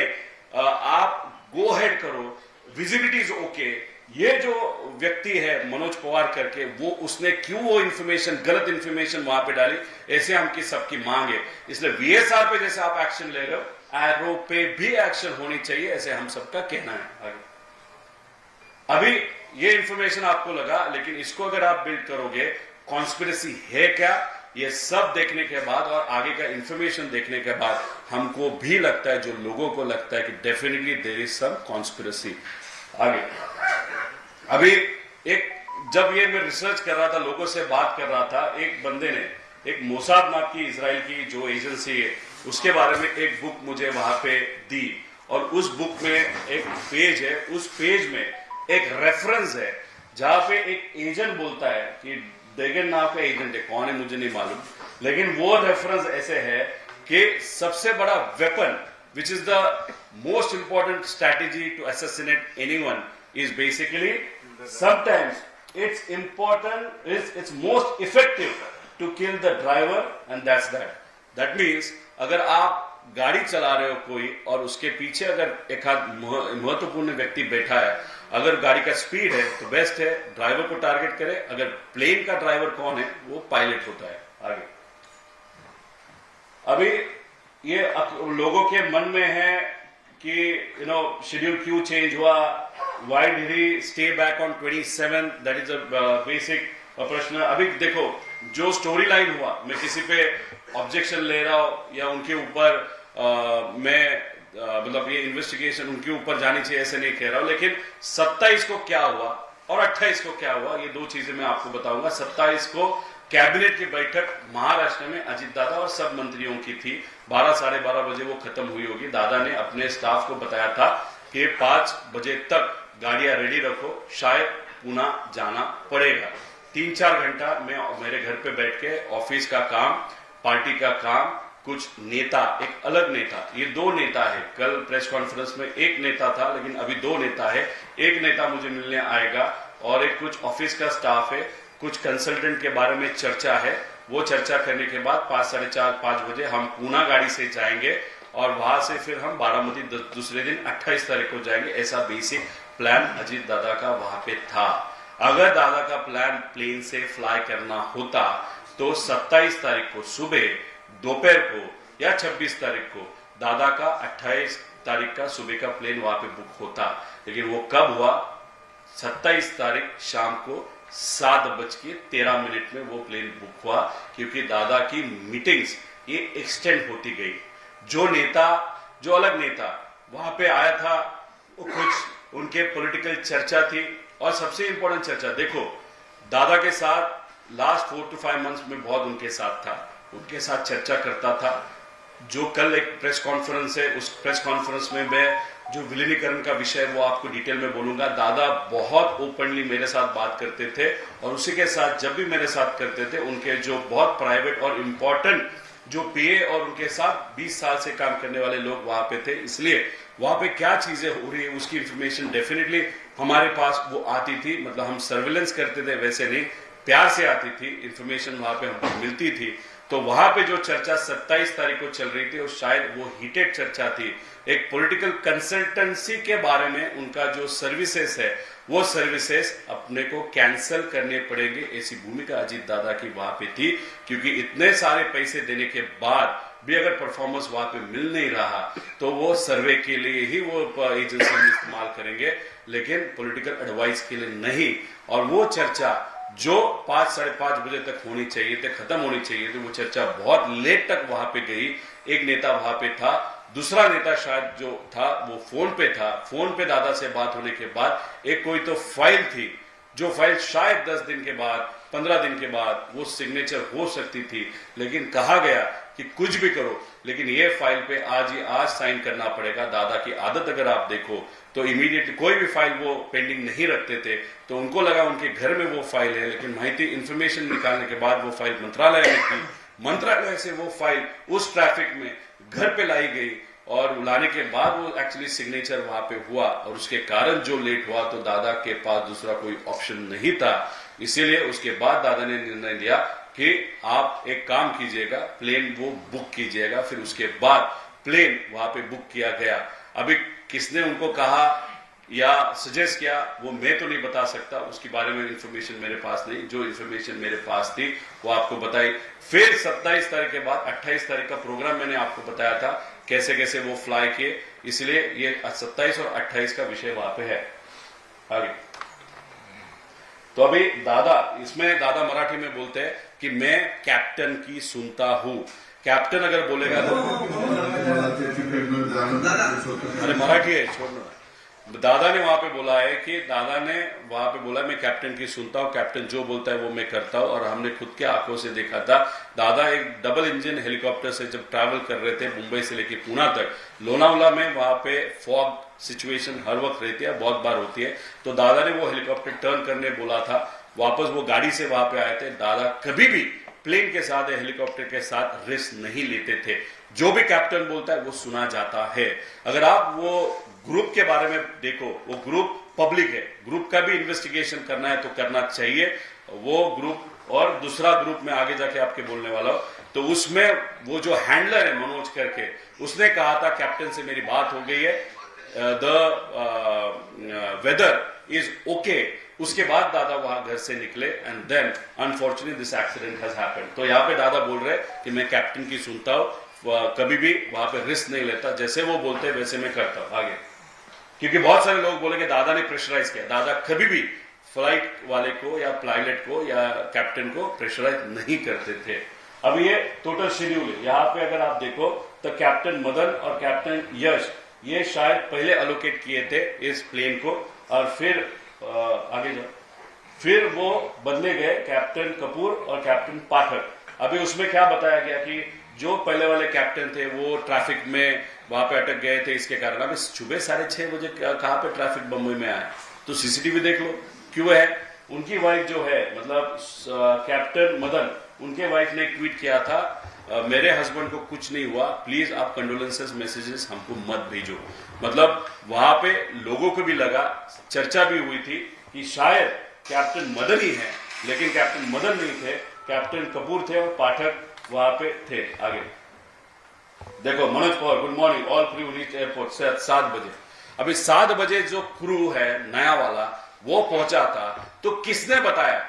आप गो हेड करो, विजिबिलिटी इज ओके, ये जो व्यक्ति है मनोज पवार करके, वो उसने क्यों वो इन्फॉर्मेशन, गलत इन्फॉर्मेशन वहां पे डाली, ऐसे हमकी सबकी मांग है। इसलिए वीएसआर पे जैसे आप एक्शन ले रहे हो, एरो पे भी एक्शन होनी चाहिए, ऐसे हम सबका कहना है। आगे अभी ये इंफॉर्मेशन आपको लगा, लेकिन इसको अगर आप बिल्ड करोगे, कॉन्स्पिरेसी है क्या, ये सब देखने के बाद और आगे का इंफॉर्मेशन देखने के बाद हमको भी लगता है, जो लोगों को लगता है कि definitely there is some conspiracy. आगे अभी जब ये मैं रिसर्च कर रहा था, लोगों से बात कर रहा था, एक बंदे ने एक मोसाद नाम की इजराइल की जो एजेंसी है, उसके बारे में एक बुक मुझे वहां पे दी, और उस बुक में एक पेज है, उस पेज में एक रेफरेंस है जहां पे एक एजेंट बोलता है कि डेगन नाम का एजेंट है, कौन है मुझे नहीं मालूम, लेकिन वो रेफरेंस ऐसे है कि सबसे बड़ा weapon which is the most important strategy to assassinate anyone is basically sometimes it's most effective to kill the driver, and that's that. That means अगर आप गाड़ी चला रहे हो कोई, और उसके पीछे अगर एक महत्वपूर्ण व्यक्ति बैठा है, अगर गाड़ी का स्पीड है तो बेस्ट है ड्राइवर को टारगेट करे। अगर प्लेन का ड्राइवर कौन है, वो पायलट होता है। आगे अभी ये लोगों के मन में है कि शेड्यूल क्यों चेंज हुआ, why did he stay back on 27? that is a basic प्रश्न। अभी देखो जो स्टोरी लाइन हुआ, मैं किसी पे ऑब्जेक्शन ले रहा हूं या उनके ऊपर मैं मतलब ये इन्वेस्टिगेशन उनके ऊपर जानी चाहिए ऐसे नहीं कह रहा हूं, लेकिन 27 को क्या हुआ और 28 को क्या हुआ, ये 2 चीजें मैं आपको बताऊंगा। 27 को कैबिनेट की बैठक महाराष्ट्र में अजीत दादा और सब मंत्रियों की थी, 12 साढ़े 12 बजे वो खत्म हुई होगी। दादा ने अपने स्टाफ को बताया था कि 5 बजे तक गाड़ियां रेडी रखो, शायद पुणे जाना पड़ेगा। 3-4 घंटा मैं मेरे घर पे बैठ के ऑफिस का काम, पार्टी का काम, कुछ नेता, एक अलग नेता, ये 2 नेता है। कल प्रेस कॉन्फ्रेंस में एक नेता था, लेकिन अभी 2 नेता है। एक नेता मुझे मिलने आएगा और एक कुछ ऑफिस का स्टाफ है, कुछ कंसल्टेंट के बारे में चर्चा है। वो चर्चा करने के बाद 5 साढ़े 4-5 बजे हम पुणे गाड़ी से जाएंगे और वहां से फिर हम बारामती दूसरे दिन 28 तारीख को जाएंगे। ऐसा बेसिक प्लान अजीत दादा का वहां पे था। अगर दादा का प्लान प्लेन से फ्लाई करना होता तो 27 तारीख को सुबह, दोपहर को या 26 तारीख को दादा का 28 तारीख का सुबह का प्लेन वहां पे बुक होता। लेकिन वो कब हुआ? 27 तारीख शाम को 7:13 में वो प्लेन बुक हुआ, क्योंकि दादा की मीटिंग्स ये एक्सटेंड होती गई। जो नेता, जो अलग नेता वहां पे आया था, वो कुछ उनके पॉलिटिकल चर्चा थी, और सबसे इंपॉर्टेंट चर्चा देखो, दादा के साथ लास्ट 4 to 5 मंथ्स में बहुत उनके साथ था, उनके साथ चर्चा करता था। जो कल एक प्रेस कॉन्फ्रेंस है, उस प्रेस कॉन्फ्रेंस में मैं जो विलीनीकरण का विषय वो आपको डिटेल में बोलूंगा। दादा बहुत ओपनली मेरे साथ बात करते थे, और उसी के साथ जब भी मेरे साथ करते थे, उनके जो बहुत प्राइवेट और इम्पोर्टेंट जो पीए और उनके साथ 20 साल से काम करने वाले लोग वहां पे थे, इसलिए वहां पे क्या चीजें हो रही है उसकी इंफॉर्मेशन डेफिनेटली हमारे पास वो आती थी। मतलब हम सर्विलेंस करते थे वैसे नहीं, प्यार से आती थी इंफॉर्मेशन, वहां पे हमको मिलती थी। तो वहां पे जो चर्चा 27 तारीख को चल रही थी और शायद वो हीटेड चर्चा थी, एक पॉलिटिकल कंसल्टेंसी के बारे में उनका जो सर्विसेज है वो सर्विसेज अपने को कैंसिल करने पड़ेंगे, ऐसी भूमिका अजीत दादा की वहां पे थी। क्योंकि इतने सारे पैसे देने के बाद भी अगर परफॉर्मेंस वहां पे मिल नहीं रहा तो वो सर्वे के लिए ही वो एजेंसी इस्तेमाल करेंगे, लेकिन पॉलिटिकल एडवाइस के लिए नहीं। और वो चर्चा जो 5 साढ़े 5 बजे तक होनी चाहिए थी, खत्म होनी चाहिए थी, वो चर्चा बहुत लेट तक वहां पे गई। एक नेता वहां पे था, दूसरा नेता शायद जो था वो फोन पे था। फोन पे दादा से बात होने के बाद एक कोई तो फाइल थी, जो फाइल शायद 10 दिन के बाद 15 दिन के बाद वो सिग्नेचर हो सकती थी, लेकिन कहा गया कि कुछ भी करो लेकिन ये फाइल पे आज साइन करना पड़ेगा। दादा की आदत अगर आप देखो तो इमीडिएटली कोई भी फाइल वो पेंडिंग नहीं रखते थे, तो उनको लगा उनके घर में वो फाइल है, लेकिन माहिती इंफॉर्मेशन निकालने के बाद वो फाइल मंत्रालय में थी। मंत्रालय से वो फाइल उस ट्रैफिक में घर पे लाई गई और लाने के बाद वो एक्चुअली सिग्नेचर वहां पे हुआ, और उसके कारण जो लेट हुआ तो दादा के पास दूसरा कोई ऑप्शन नहीं था। इसीलिए उसके बाद दादा ने निर्णय लिया कि आप एक काम कीजिएगा, प्लेन वो बुक कीजिएगा। फिर उसके बाद प्लेन वहां पे बुक किया गया। अभी किसने उनको कहा या सजेस्ट किया वो मैं तो नहीं बता सकता, उसके बारे में इंफॉर्मेशन मेरे पास नहीं। जो इंफॉर्मेशन मेरे पास थी वो आपको बताई। फिर 27 तारीख के बाद 28 तारीख का प्रोग्राम मैंने आपको बताया था कैसे कैसे वो फ्लाई किए, इसलिए ये 27 और 28 का विषय वहां पे है। आगे तो अभी दादा, इसमें दादा मराठी में बोलते हैं कि मैं कैप्टन की सुनता हूं। कैप्टन अगर बोलेगा तो अरे मराठी है, छोड़ना। दादा ने वहां पे बोला है कि दादा ने वहां पे बोला मैं कैप्टन की सुनता हूं, कैप्टन जो बोलता है वो मैं करता हूं। और हमने खुद के आंखों से देखा था, दादा एक डबल इंजन हेलीकॉप्टर से जब ट्रैवल कर रहे थे मुंबई से लेकर पूना तक, लोनावला में वहां पे फॉग सिचुएशन हर वक्त रहती है, बहुत बार होती है, तो दादा ने वो हेलीकॉप्टर टर्न करने बोला था, वापस वो गाड़ी से वहां पे आए थे। दादा कभी भी प्लेन के साथ या हेलीकॉप्टर के साथ रिस्क नहीं लेते थे। जो भी कैप्टन बोलता है वो सुना जाता है। अगर आप वो ग्रुप के बारे में देखो, वो ग्रुप पब्लिक है, ग्रुप का भी इन्वेस्टिगेशन करना है तो करना चाहिए वो ग्रुप। और दूसरा ग्रुप में आगे जाके आपके बोलने वाला हूं, तो उसमें वो जो हैंडलर है मनोज करके, उसने कहा था कैप्टन से मेरी बात हो गई है, द वेदर इज ओके। उसके बाद दादा वहां घर से निकले and then unfortunately this accident has happened. तो यहाँ पे दादा बोल रहे कि मैं कैप्टन की सुनता हूं, कभी भी वहां पे रिस्क नहीं लेता, जैसे वो बोलते हैं वैसे मैं करता हूं। आगे क्योंकि बहुत सारे लोग बोले कि दादा ने प्रेशराइज किया, दादा कभी भी फ्लाइट वाले को या पायलट को या कैप्टन को प्रेशराइज नहीं करते थे। अब ये टोटल शेड्यूल है, यहाँ पे अगर आप देखो तो कैप्टन मदन और कैप्टन यश ये शायद पहले एलोकेट किए थे इस प्लेन को, और फिर आगे जाओ, फिर वो बदले गए कैप्टन कपूर और कैप्टन पाठक। अभी उसमें क्या बताया गया कि जो पहले वाले कैप्टन थे वो ट्रैफिक में वहां पे अटक गए थे, इसके कारण अभी सुबह 6:30 बजे कहां पे ट्रैफिक बम्बई में आया, तो सीसीटीवी देख लो क्यों है। उनकी वाइफ जो है, मतलब कैप्टन मदन, उनके वाइफ ने ट्वीट किया था, मेरे हस्बैंड को कुछ नहीं हुआ, प्लीज आप कंडोलेंसेस मैसेजेस हमको मत भेजो। मतलब वहां पे लोगों को भी लगा, चर्चा भी हुई थी कि शायद कैप्टन मदन ही है, लेकिन कैप्टन मदन नहीं थे, कैप्टन कपूर थे और पाठक वहां पे थे। आगे देखो Manoj Pawar, good morning, all crew reach airport 7 बजे। अभी 7 बजे जो क्रू है नया वाला वो पहुंचा था, तो किसने बताया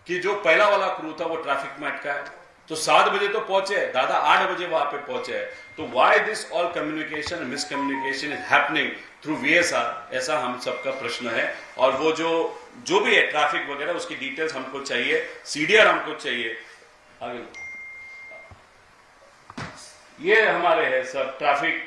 कि जो पहला वाला क्रू था वो ट्रैफिक में अटका है? तो 7 बजे तो पहुंचे, दादा 8 बजे वहां पे पहुंचे। तो why this all communication miscommunication is happening through VSR, ऐसा हम सबका प्रश्न है। और वो जो भी है ट्रैफिक वगैरह उसकी डिटेल्स हमको चाहिए, CDR हमको चाहिए। आगे ये हमारे है सब ट्रैफिक,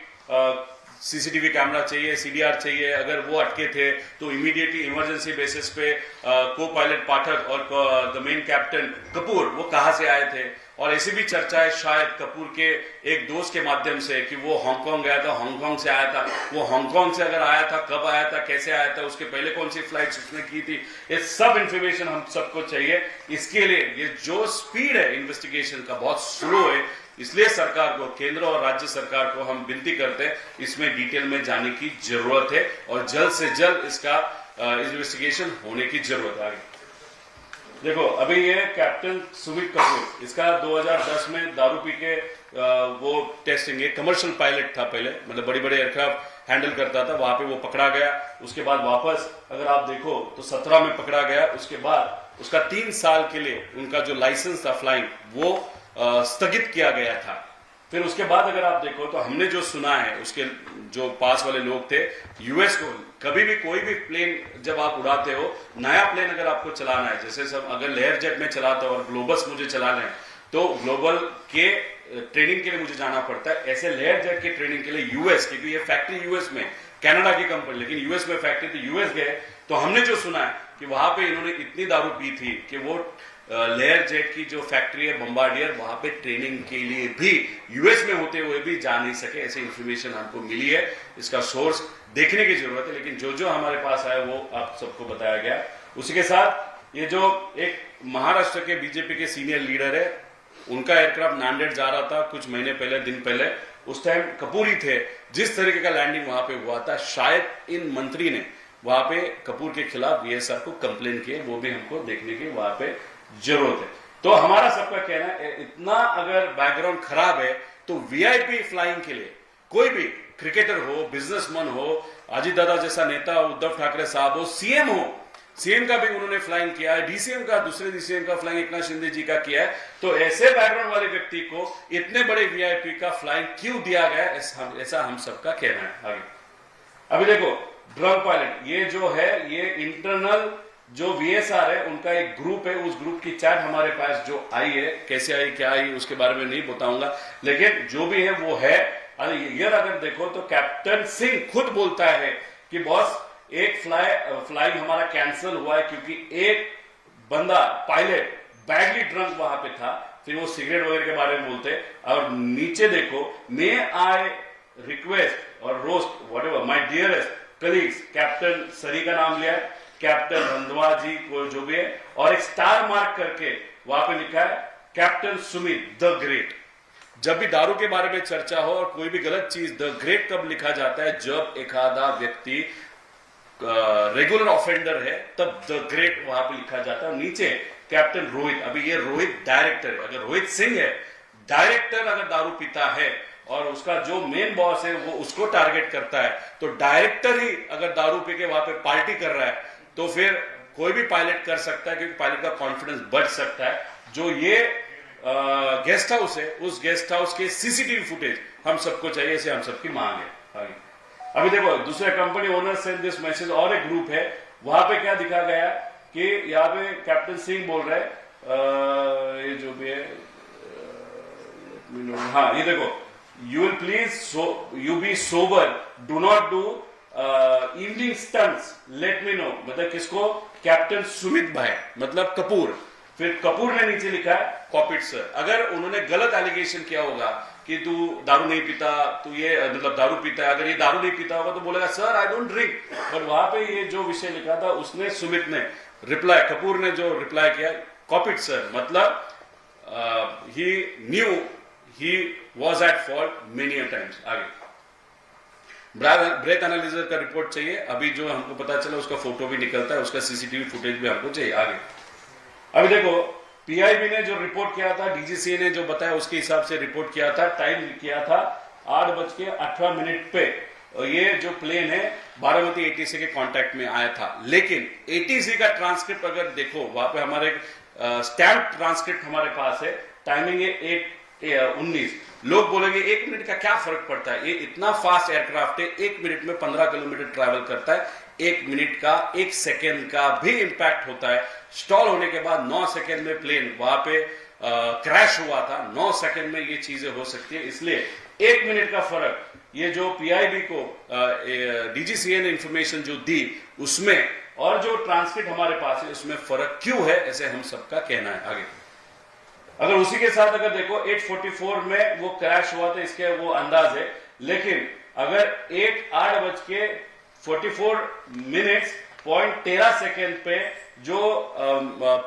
CCTV कैमरा चाहिए, CDR चाहिए। अगर वो अटके थे तो इमीडिएटली इमरजेंसी बेसिस पे को पायलट पाठक और द मेन कैप्टन कपूर वो कहां से आए थे। और ऐसी भी चर्चा है शायद कपूर के एक दोस्त के माध्यम से कि वो हांगकांग गया था, हांगकांग से आया था। वो हांगकांग से अगर आया था, कब आया था, कैसे आया था, उसके पहले कौन सी फ्लाइट उसने की थी, ये सब इंफॉर्मेशन हम सबको चाहिए। इसके लिए ये जो स्पीड है इन्वेस्टिगेशन का बहुत स्लो है, इसलिए सरकार को, केंद्र और राज्य सरकार को हम विनती करते हैं इसमें डिटेल में जाने की जरूरत है और जल्द से जल्द इसका इन्वेस्टिगेशन होने की जरूरत है। देखो अभी ये कैप्टन सुमित कपूर, इसका 2010 में दारू पी के वो टेस्टिंग, ये कमर्शियल पायलट था पहले, मतलब बड़ी बड़े एयरक्राफ्ट हैंडल करता था, वहां पे वो पकड़ा गया। उसके बाद वापस अगर आप देखो तो 17 में पकड़ा गया। उसके बाद उसका 3 साल के लिए उनका जो लाइसेंस था फ्लाइंग वो स्थगित किया गया था। फिर उसके बाद अगर आप देखो तो हमने जो सुना है, उसके जो पास वाले लोग थे, यूएस को कभी भी कोई भी प्लेन जब आप उड़ाते हो, नया प्लेन अगर आपको चलाना है, जैसे सब अगर लेयर जेट में चलाता हो और ग्लोबस मुझे चलाना है तो ग्लोबल के ट्रेनिंग के लिए मुझे जाना पड़ता है। ऐसे लेयर जेट की ट्रेनिंग के लिए यूएस, क्योंकि ये फैक्ट्री यूएस में, कनाडा की कंपनी लेकिन यूएस में फैक्ट्री थी, यूएस गए तो हमने जो सुना है कि वहां पे इन्होंने इतनी दारू पी थी कि वो लेयर जेट की जो फैक्ट्री है बम्बार्डियर, वहां पे ट्रेनिंग के लिए भी यूएस में होते हुए भी जा नहीं सके। ऐसी इंफॉर्मेशन हमको मिली है, इसका सोर्स देखने की जरूरत है, लेकिन जो जो हमारे पास आया वो आप सबको बताया गया। उसी के साथ ये जो एक महाराष्ट्र के बीजेपी के सीनियर लीडर है, उनका एयरक्राफ्ट नांदेड़ जा रहा था कुछ महीने पहले, दिन पहले, उस टाइम कपूर ही थे। जिस तरीके का लैंडिंग वहां पे हुआ था, शायद इन मंत्री ने वहां पे कपूर के खिलाफ वीएसआर को कंप्लेन किए, वो भी हमको देखने की वहां पे जरूरत है। तो हमारा सबका कहना है, इतना अगर बैकग्राउंड खराब है तो वीआईपी फ्लाइंग के लिए कोई भी क्रिकेटर हो, बिजनेसमैन हो, अजीत दादा जैसा नेता, उद्धव ठाकरे साहब हो, सीएम हो, सीएम का भी उन्होंने फ्लाइंग किया है, डीसीएम का, दूसरे डीसीएम का फ्लाइंग एकनाथ शिंदे जी का किया है, तो ऐसे बैकग्राउंड वाले व्यक्ति को इतने बड़े वीआईपी का फ्लाइंग क्यों दिया गया, ऐसा हम सबका कहना है। आगे अभी देखो ड्रग पायलट, ये जो है ये इंटरनल जो वीएसआर है उनका एक ग्रुप है, उस ग्रुप की चैट हमारे पास जो आई है, कैसे आई क्या आई उसके बारे में नहीं बताऊंगा, लेकिन जो भी है वो है। ये अगर देखो तो कैप्टन सिंह खुद बोलता है कि बॉस एक फ्लाइंग हमारा कैंसिल हुआ है क्योंकि एक बंदा पायलट बैडली ड्रंक वहां पे था। फिर वो सिगरेट वगैरह के बारे में बोलते, और नीचे देखो, मे आई रिक्वेस्ट और roast what ever my dearest colleagues, captain सरी का नाम लिया है, कैप्टन रंधवा जी को जो भी है, और एक स्टार मार्क करके वहां पे लिखा है कैप्टन सुमित द ग्रेट। जब भी दारू के बारे में चर्चा हो और कोई भी गलत चीज, द ग्रेट कब लिखा जाता है, जब एक आधा व्यक्ति रेगुलर ऑफेंडर है, तब द ग्रेट वहां पे लिखा जाता है। नीचे कैप्टन रोहित, अभी ये रोहित डायरेक्टर है, अगर रोहित सिंह है डायरेक्टर, अगर दारू पीता है और उसका जो मेन बॉस है वो उसको टारगेट करता है, तो डायरेक्टर ही अगर दारू पी के वहां पे पार्टी कर रहा है तो फिर कोई भी पायलट कर सकता है, क्योंकि पायलट का कॉन्फिडेंस बढ़ सकता है। जो ये गेस्ट हाउस है, उस गेस्ट हाउस के सीसीटीवी फुटेज हम सबको चाहिए, इसे हम सबकी मांग है। अभी देखो दूसरे company owner send this message, और एक ग्रुप है वहां पे क्या दिखा गया कि यहाँ पे कैप्टन सिंह बोल रहे हैं, ये जो भी है, हाँ ये देखो, you will please you be sober, do not do evening stunts, let me know, मतलब किसको, कैप्टन सुमित भाई, मतलब कपूर। फिर कपूर ने नीचे लिखा है कॉपिड सर। अगर उन्होंने गलत एलिगेशन किया होगा कि तू दारू नहीं पीता, तू ये मतलब दारू पीता है, अगर ये दारू नहीं पीता होगा तो बोलेगा sir I don't drink, but वहां पे ये जो विषय लिखा था उसने सुमित ने रिप्लाई, कपूर ने जो रिप्लाई किया कॉपिड सर, मतलब he knew he was at fault many a times. आगे ब्रेथ एनालिसिस का रिपोर्ट चाहिए, अभी जो हमको पता चला उसका फोटो भी निकलता है, उसका सीसीटीवी फुटेज भी हमको चाहिए। आगे अभी देखो पीआईबी ने जो रिपोर्ट किया था, डीजीसीए ने जो बताया उसके हिसाब से रिपोर्ट किया था, टाइम किया था 8:18 पे, और ये जो प्लेन है बारामती एटीसी के कांटेक्ट में आया था। लेकिन एटीसी का ट्रांसक्रिप्ट अगर देखो, वहां पे हमारे स्टैम्प ट्रांसक्रिप्ट हमारे पास है, टाइमिंग है 8:19। लोग बोलेंगे 1 मिनट का क्या फर्क पड़ता है, ये इतना फास्ट एयरक्राफ्ट है, 1 मिनट में 15 किलोमीटर ट्रैवल करता है, 1 मिनट का 1 सेकेंड का भी इंपैक्ट होता है। स्टॉल होने के बाद 9 सेकेंड में प्लेन वहां पे क्रैश हुआ था, 9 सेकेंड में ये चीजें हो सकती है, इसलिए 1 मिनट का फर्क, ये जो पीआईबी को डीजीसीए ने इंफॉर्मेशन जो दी उसमें और जो ट्रांसक्रिप्ट हमारे पास है उसमें फर्क क्यों है, ऐसे हम सबका कहना है। आगे अगर उसी के साथ अगर देखो 8:44 में वो क्रैश हुआ था, इसके वो अंदाज है, लेकिन अगर 8:44 पे जो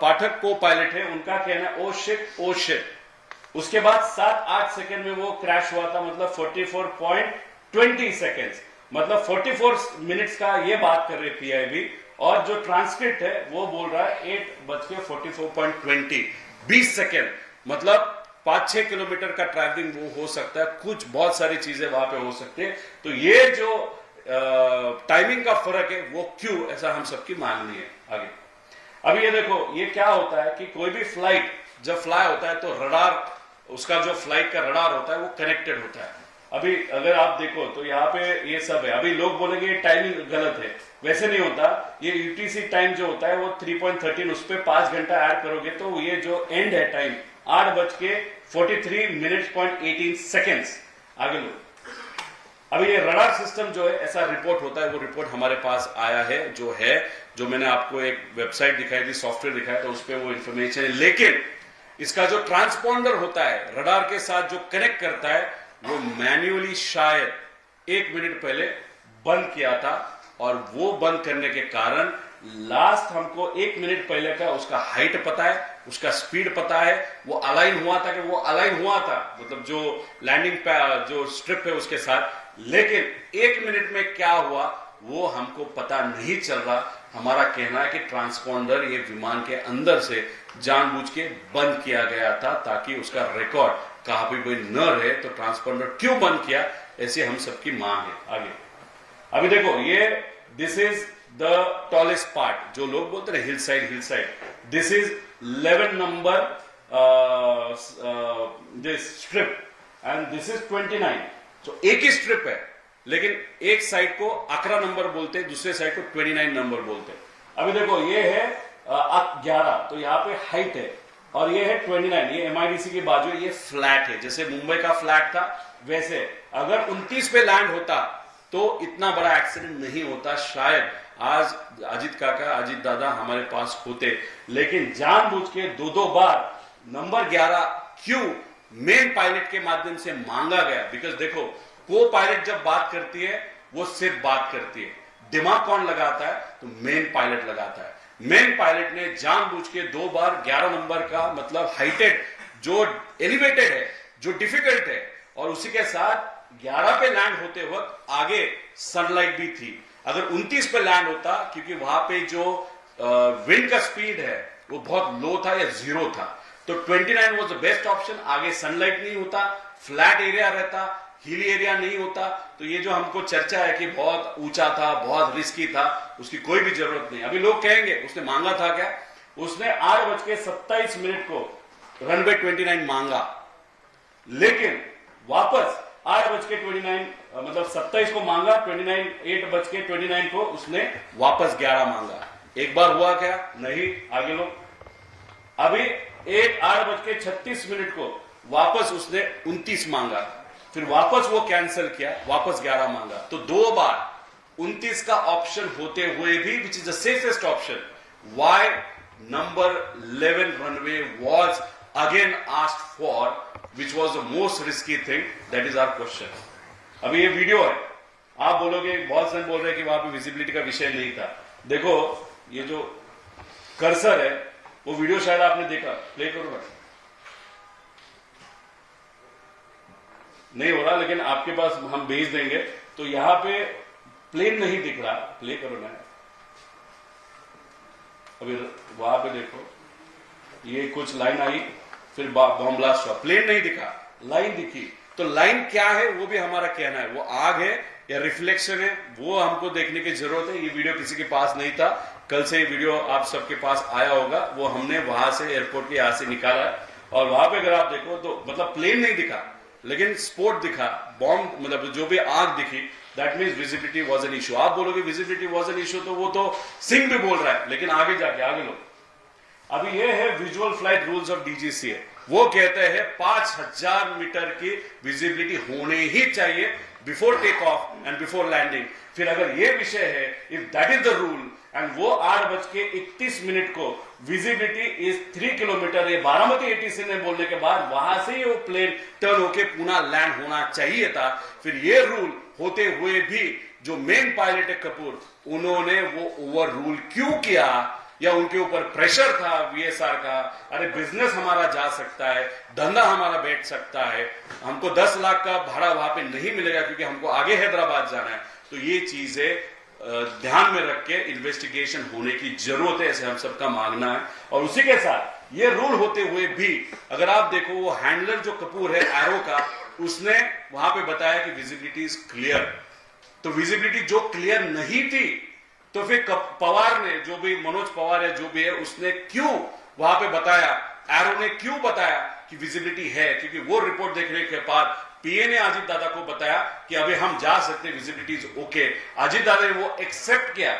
पाठक को पायलट है उनका कहना है ओ शिट, उसके बाद 7-8 सेकेंड में वो क्रैश हुआ था, मतलब 44.20 सेकेंड्स, मतलब 44 मिनट्स का ये बात कर रहे पीआईबी और जो ट्रांसक्रिप्ट है वो बोल रहा है 8:44.20, 20 सेकेंड, मतलब 5-6 किलोमीटर का ट्रैवलिंग वो हो सकता है, कुछ बहुत सारी चीजें वहां पे हो सकती है। तो ये जो टाइमिंग का फर्क है वो क्यों, ऐसा हम सबकी मांगनी है। आगे अभी ये देखो, ये क्या होता है कि कोई भी फ्लाइट जब फ्लाई होता है तो रडार, उसका जो फ्लाइट का रडार होता है वो कनेक्टेड होता है। अभी अगर आप देखो तो यहाँ पे ये सब है। अभी लोग बोलेंगे टाइमिंग गलत है, वैसे नहीं होता। ये यूटीसी टाइम जो होता है वो 3.13, उस पर 5 घंटा ऐड करोगे तो ये जो एंड है टाइम 8:43 आगे लो। अभी ये रडार सिस्टम जो है, ऐसा रिपोर्ट होता है, वो रिपोर्ट हमारे पास आया है, जो मैंने आपको एक वेबसाइट दिखाई थी, सॉफ्टवेयर दिखाया था, उस पर वो इंफॉर्मेशन है। लेकिन इसका जो ट्रांसपॉन्डर होता है रडार के साथ जो कनेक्ट करता है, वो मैन्युअली शायद 1 मिनट पहले बंद किया था, और वो बंद करने के कारण लास्ट हमको 1 मिनट पहले का उसका हाइट पता है, उसका स्पीड पता है, वो अलाइन हुआ था कि वो अलाइन हुआ था, मतलब जो लैंडिंग जो स्ट्रिप है उसके साथ। लेकिन 1 मिनट में क्या हुआ वो हमको पता नहीं चल रहा। हमारा कहना है कि ट्रांसपॉन्डर ये विमान के अंदर से जानबूझ के बंद किया गया था, ताकि उसका रिकॉर्ड कहां भी न रहे। तो ट्रांसपॉन्डर क्यों बंद किया, ऐसी हम सबकी मांग है। आगे अभी देखो, ये this is the tallest part, जो लोग बोलते हैं hill side, this is 11 number this strip and this is 29। तो एक ही स्ट्रिप है, लेकिन एक साइड को 11 नंबर बोलते हैं, दूसरे साइड को 29 नंबर बोलते हैं। अभी देखो, ये है 11, तो यहाँ पे हाइट है, और ये है 29, ये MIDC के बाजू है, ये फ्लैट है। जैसे मुंबई का फ्लैट था, वैसे अगर 29 पे लैंड होता तो इतना बड़ा एक्सीडेंट नहीं होता। शायद आज अजीत काका, अजीत दादा हमारे पास होते, लेकिन जानबूझ के 2 बार नंबर 11 क्यों मेन पायलट के माध्यम से मांगा गया। बिकॉज देखो, को पायलट जब बात करती है वो सिर्फ बात करती है, दिमाग कौन लगाता है, तो मेन पायलट लगाता है। मेन पायलट ने जानबूझ के 2 बार 11 नंबर का, मतलब हाइटेड, जो एलिवेटेड है, जो डिफिकल्ट है, और उसी के साथ 11 पे लैंड होते वक्त आगे सनलाइट भी थी। अगर 29 पे लैंड होता, क्योंकि वहां पे जो विंड का स्पीड है वो बहुत लो था या 0 था, तो 29 वाज द बेस्ट ऑप्शन। आगे सनलाइट नहीं होता, फ्लैट एरिया रहता, हिली एरिया नहीं होता। तो ये जो हमको चर्चा है कि बहुत ऊंचा था, बहुत रिस्की था, उसकी कोई भी जरूरत नहीं। अभी लोग कहेंगे उसने मांगा था क्या, उसने 8:27 को रनवे 29 मांगा, लेकिन वापस 8:29 मतलब 27 को मांगा, 8:29 को उसने वापस 11 मांगा। एक बार हुआ क्या, नहीं। आगे लो, अभी 8:36 को वापस उसने 29 मांगा, फिर वापस वो कैंसिल किया, वापस 11 मांगा। तो 2 बार 29 का ऑप्शन होते हुए भी, विच is the safest option, why number 11 runway was again asked for, which was the most risky thing, that is our question। अभी ये वीडियो है, आप बोलोगे, बहुत से बोल रहे हैं कि वहां पे विजिबिलिटी का विषय नहीं था। देखो, ये जो कर्सर है वो वीडियो शायद आपने देखा, प्ले करो ना, नहीं हो रहा, लेकिन आपके पास हम भेज देंगे। तो यहां पे प्लेन नहीं दिख रहा, प्ले करो ना। अभी वहां पे देखो, ये कुछ लाइन आई, फिर बॉम्ब ब्लास्ट हुआ, प्लेन नहीं दिखा, लाइन दिखी। तो लाइन क्या है वो भी हमारा कहना है, वो आग है या रिफ्लेक्शन है, वो हमको देखने की जरूरत है। ये वीडियो किसी के पास नहीं था, कल से ये वीडियो आप सबके पास आया होगा, वो हमने वहां से एयरपोर्ट के यहां से निकाला है। और वहां पे अगर आप देखो तो मतलब प्लेन नहीं दिखा, लेकिन स्पोर्ट दिखा, बॉम्ब, मतलब जो भी आग दिखी, that means visibility was an issue. आप बोलोगे विजिबिलिटी वॉज एन इशू, तो वो तो सिंह भी बोल रहा है, लेकिन आगे जाके आगे लो। अभी ये है visual flight rules of DGCA, वो कहते हैं 5000 मीटर की विजिबिलिटी होने ही चाहिए before take off and before landing. फिर अगर ये विषय है, if that is the rule, and वो 8:31 को विजिबिलिटी इज 3 किलोमीटर, ये बारामती ATC ने बोलने के बाद वहां से वो प्लेन टर्न होके पुनः लैंड होना चाहिए था। फिर ये रूल होते हुए भी जो मेन पायलट है कपूर, उन्होंने वो ओवर रूल क्यों किया, या उनके ऊपर प्रेशर था VSR का, अरे बिजनेस हमारा जा सकता है, धंधा हमारा बैठ सकता है, हमको 10 लाख का भाड़ा वहां पे नहीं मिलेगा क्योंकि हमको आगे हैदराबाद जाना है। तो ये चीजें ध्यान में रख के इन्वेस्टिगेशन होने की जरूरत है, ऐसे हम सबका मांगना है। और उसी के साथ ये रूल होते हुए भी अगर आप देखो वो हैंडलर जो कपूर है एरो का, उसने वहां पे बताया कि विजिबिलिटी इज क्लियर। तो विजिबिलिटी जो क्लियर नहीं थी तो फिर पवार ने, जो भी मनोज पवार है जो भी है, उसने क्यों वहां पे बताया, एरो ने क्यों बताया कि विजिबिलिटी है? क्योंकि वो रिपोर्ट देखने के बाद पीए ने अजीत दादा को बताया कि अभी हम जा सकते, विजिबिलिटी इज ओके। अजीत दादा ने वो एक्सेप्ट किया।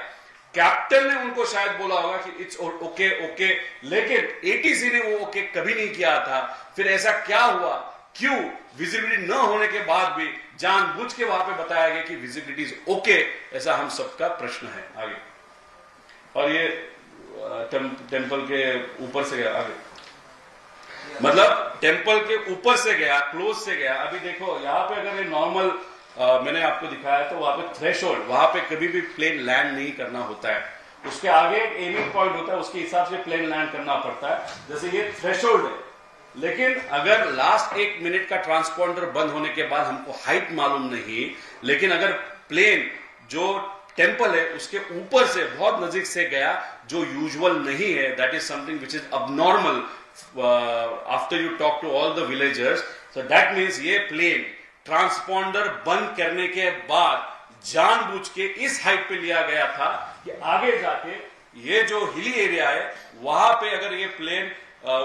कैप्टन ने उनको शायद बोला होगा कि इट्स ओके ओके, लेकिन एटीसी ने वो ओके कभी नहीं किया था। फिर ऐसा क्या हुआ, क्यों विजिबिलिटी न होने के बाद भी जानबूझ के वहां पे बताया गया कि विजिबिलिटी इज ओके? ऐसा हम सबका प्रश्न है। आगे, और ये टेम्पल के ऊपर से गया, आगे मतलब टेम्पल के ऊपर से गया, क्लोज से गया। अभी देखो यहाँ पे अगर ये नॉर्मल मैंने आपको दिखाया तो वहां पे थ्रेशोल्ड, वहां पे कभी भी प्लेन लैंड नहीं करना होता है, उसके आगे एक एमिंग पॉइंट होता है, उसके हिसाब से प्लेन लैंड करना पड़ता है। जैसे ये थ्रेशोल्ड है, लेकिन अगर लास्ट 1 मिनट का ट्रांसपॉन्डर बंद होने के बाद हमको हाइट मालूम नहीं, लेकिन अगर प्लेन जो टेम्पल है उसके ऊपर से बहुत नजदीक से गया, जो यूजुअल नहीं है, that is something which is abnormal after you talk to all the villagers. So that means ये प्लेन ट्रांसपॉन्डर बंद करने के बाद जानबूझ के इस हाइट पे लिया गया था कि आगे जाके ये जो हिली एरिया है वहां पे अगर ये प्लेन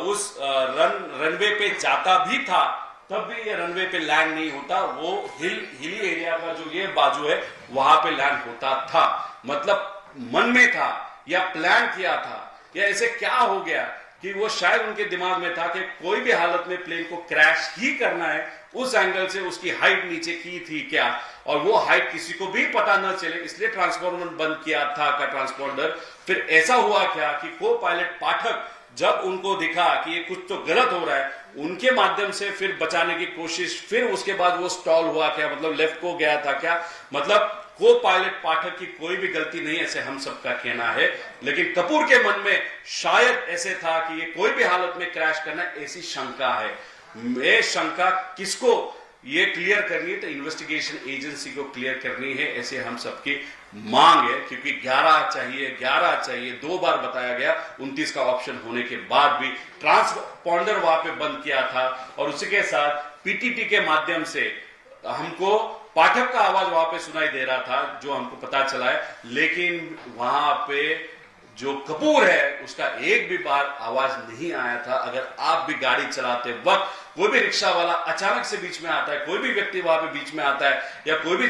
उस रनवे पे जाता भी था तब भी ये रनवे पे लैंड नहीं होता, वो हिली एरिया का जो ये बाजू है वहां पे लैंड होता था। मतलब मन में था या प्लान किया था या ऐसे क्या हो गया कि वो शायद उनके दिमाग में था कि कोई भी हालत में प्लेन को क्रैश ही करना है, उस एंगल से उसकी हाइट नीचे की थी क्या, और वो हाइट किसी को भी पता न चले, इसलिए ट्रांसफॉर्मर बंद किया था का ट्रांसपॉन्डर। फिर ऐसा हुआ क्या कि को पायलट पाठक जब उनको दिखा कि ये कुछ तो गलत हो रहा है, उनके माध्यम से फिर बचाने की कोशिश, फिर उसके बाद वो स्टॉल हुआ क्या, मतलब लेफ्ट को गया था क्या, मतलब को पायलट पाठक की कोई भी गलती नहीं, ऐसे हम सबका कहना है। लेकिन कपूर के मन में शायद ऐसे था कि ये कोई भी हालत में क्रैश करना, ऐसी शंका है। ये शंका किसको ये क्लियर करनी है? तो इन्वेस्टिगेशन एजेंसी को क्लियर करनी है, ऐसे हम सबकी मांग है। क्योंकि 11 चाहिए 2 बार बताया गया, 29 का ऑप्शन होने के बाद भी ट्रांसपॉन्डर वहां पे बंद किया था। और उसी के साथ पीटीटी के माध्यम से हमको पाठक का आवाज वहां पे सुनाई दे रहा था, जो हमको पता चला है, लेकिन वहां पे जो कपूर है उसका एक भी बार आवाज नहीं आया था। अगर आप भी गाड़ी चलाते वक्त कोई भी रिक्शा वाला अचानक से बीच में आता है, कोई भी व्यक्ति वहां पे बीच में आता है, या कोई भी